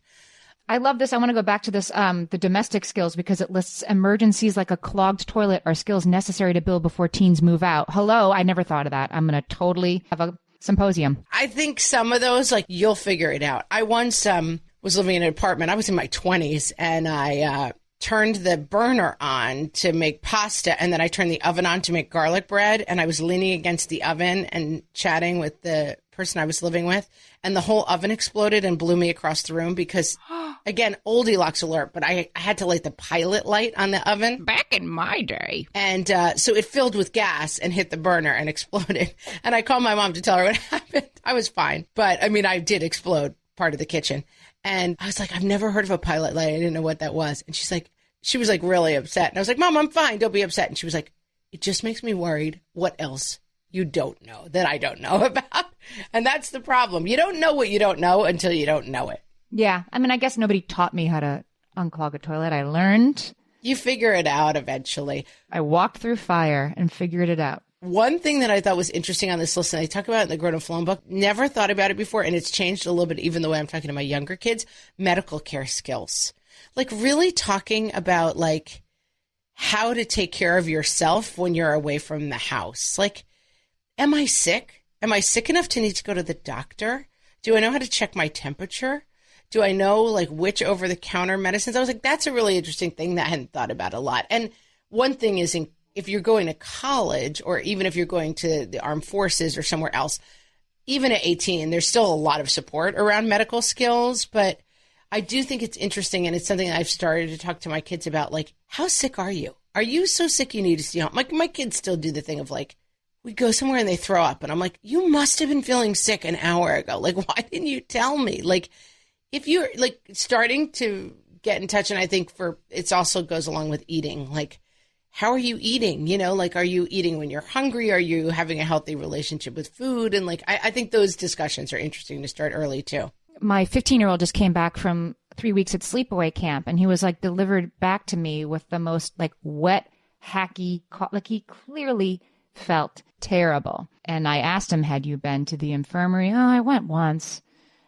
I love this. I want to go back to this, the domestic skills, because it lists emergencies like a clogged toilet are skills necessary to build before teens move out. Hello. I never thought of that. I'm going to totally have a symposium. I think some of those, like, you'll figure it out. I once was living in an apartment. I was in my 20s and I turned the burner on to make pasta. And then I turned the oven on to make garlic bread. And I was leaning against the oven and chatting with the person I was living with. And the whole oven exploded and blew me across the room because, again, Oldilocks alert, but I had to light the pilot light on the oven. Back in my day. And so it filled with gas and hit the burner and exploded. And I called my mom to tell her what happened. I was fine. But, I mean, I did explode part of the kitchen. And I was like, I've never heard of a pilot light. I didn't know what that was. And she was like really upset. And I was like, Mom, I'm fine. Don't be upset. And she was like, it just makes me worried. What else you don't know that I don't know about? And that's the problem. You don't know what you don't know until you don't know it. Yeah. I mean, I guess nobody taught me how to unclog a toilet. I learned. You figure it out eventually. I walked through fire and figured it out. One thing that I thought was interesting on this list, and I talk about it in the Grown and Flown book, never thought about it before, and it's changed a little bit even the way I'm talking to my younger kids, medical care skills. Like really talking about like how to take care of yourself when you're away from the house. Like, am I sick? Am I sick enough to need to go to the doctor? Do I know how to check my temperature? Do I know like which over-the-counter medicines? I was like, that's a really interesting thing that I hadn't thought about a lot. And one thing is if you're going to college or even if you're going to the armed forces or somewhere else, even at 18, there's still a lot of support around medical skills. But I do think it's interesting, and it's something that I've started to talk to my kids about, like, how sick are you? Are you so sick you need to stay home? Like, my kids still do the thing of, like, we go somewhere and they throw up. And I'm like, you must have been feeling sick an hour ago. Like, why didn't you tell me? Like, if you're, like, starting to get in touch, and I think it also goes along with eating, like, how are you eating? You know, like, are you eating when you're hungry? Are you having a healthy relationship with food? And, like, I think those discussions are interesting to start early, too. My 15-year-old just came back from 3 weeks at sleepaway camp, and he was like delivered back to me with the most like wet, hacky, like he clearly felt terrible. And I asked him, had you been to the infirmary? Oh, I went once.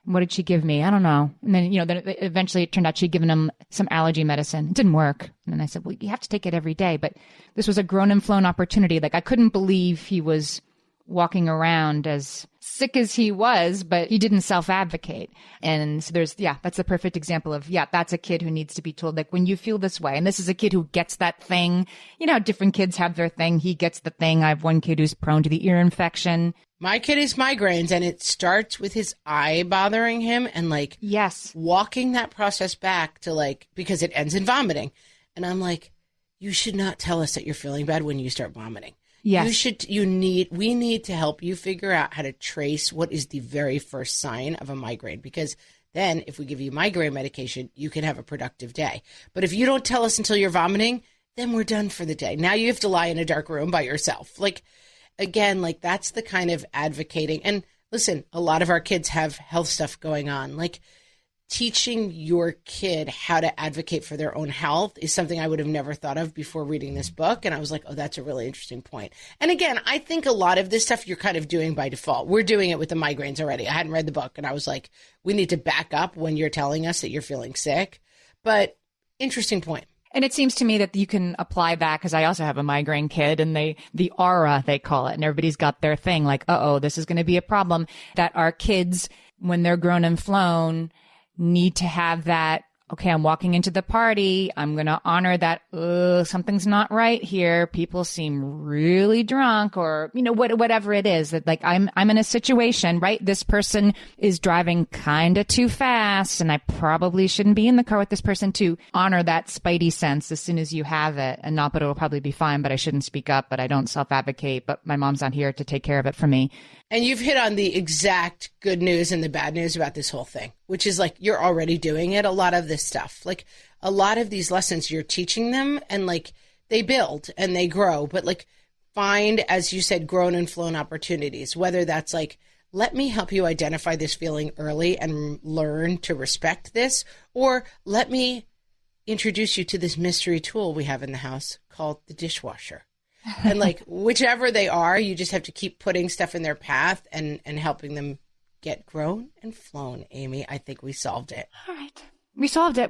What did she give me? I don't know. And then, then eventually it turned out she'd given him some allergy medicine. It didn't work. And then I said, well, you have to take it every day. But this was a grown and flown opportunity. Like, I couldn't believe he was walking around as sick as he was, but he didn't self-advocate. And so that's a perfect example of, that's a kid who needs to be told, like, when you feel this way, and this is a kid who gets that thing, different kids have their thing. He gets the thing. I have one kid who's prone to the ear infection. My kid has migraines, and it starts with his eye bothering him and like walking that process back to like, because it ends in vomiting. And I'm like, you should not tell us that you're feeling bad when you start vomiting. Yes. We need to help you figure out how to trace what is the very first sign of a migraine, because then if we give you migraine medication, you can have a productive day. But if you don't tell us until you're vomiting, then we're done for the day. Now you have to lie in a dark room by yourself. Like, again, like that's the kind of advocating. And listen, a lot of our kids have health stuff going on. Like, teaching your kid how to advocate for their own health is something I would have never thought of before reading this book. And I was like, oh, that's a really interesting point. And again, I think a lot of this stuff you're kind of doing by default. We're doing it with the migraines already. I hadn't read the book, and I was like, we need to back up when you're telling us that you're feeling sick. But interesting point. And it seems to me that you can apply that, because I also have a migraine kid, and the aura, they call it, and everybody's got their thing like, this is going to be a problem, that our kids, when they're grown and flown, need to have that, okay, I'm walking into the party. I'm going to honor that, something's not right here. People seem really drunk, or, whatever it is, that like I'm in a situation, right? This person is driving kind of too fast, and I probably shouldn't be in the car with this person. To honor that spidey sense as soon as you have it, and not, but it'll probably be fine, but I shouldn't speak up, but I don't self-advocate, but my mom's not here to take care of it for me. And you've hit on the exact good news and the bad news about this whole thing, which is like, you're already doing it. A lot of this stuff, like a lot of these lessons, you're teaching them, and like they build and they grow, but like find, as you said, grown and flown opportunities, whether that's like, let me help you identify this feeling early and learn to respect this, or let me introduce you to this mystery tool we have in the house called the dishwasher. And like, whichever they are, you just have to keep putting stuff in their path and helping them get grown and flown. Amy, I think we solved it. All right. We solved it.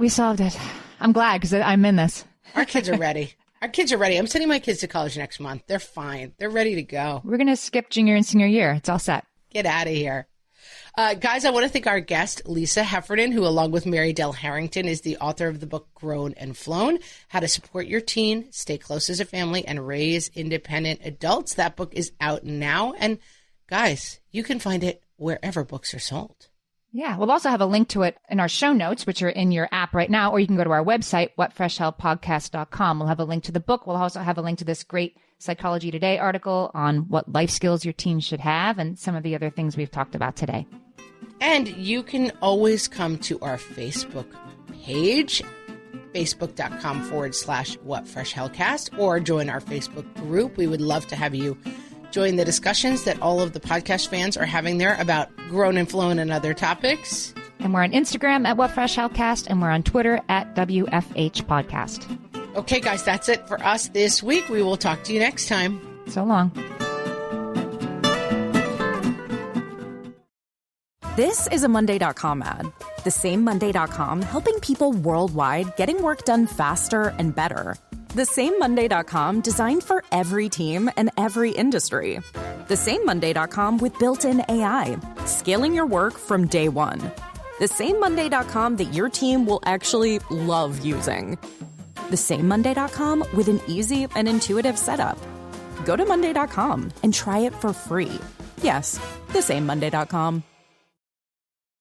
I'm glad, because I'm in this. Our kids are ready. I'm sending my kids to college next month. They're fine. They're ready to go. We're going to skip junior and senior year. It's all set. Get out of here. Guys, I want to thank our guest, Lisa Heffernan, who, along with Mary Dell Harrington, is the author of the book Grown and Flown, How to Support Your Teen, Stay Close as a Family, and Raise Independent Adults. That book is out now. And guys, you can find it wherever books are sold. Yeah, we'll also have a link to it in our show notes, which are in your app right now, or you can go to our website, whatfreshhellpodcast.com. We'll have a link to the book. We'll also have a link to this great Psychology Today article on what life skills your teen should have, and some of the other things we've talked about today. And you can always come to our Facebook page, facebook.com/whatfreshhellcast, or join our Facebook group. We would love to have you join the discussions that all of the podcast fans are having there about Grown and Flown and other topics. And we're on Instagram at whatfreshhellcast, and we're on Twitter at WFH Podcast. Okay, guys, that's it for us this week. We will talk to you next time. So long. This is a Monday.com ad. The same Monday.com helping people worldwide getting work done faster and better. The same Monday.com designed for every team and every industry. The same Monday.com with built-in AI, scaling your work from day one. The same Monday.com that your team will actually love using. The same Monday.com with an easy and intuitive setup. Go to Monday.com and try it for free. Yes, the same Monday.com.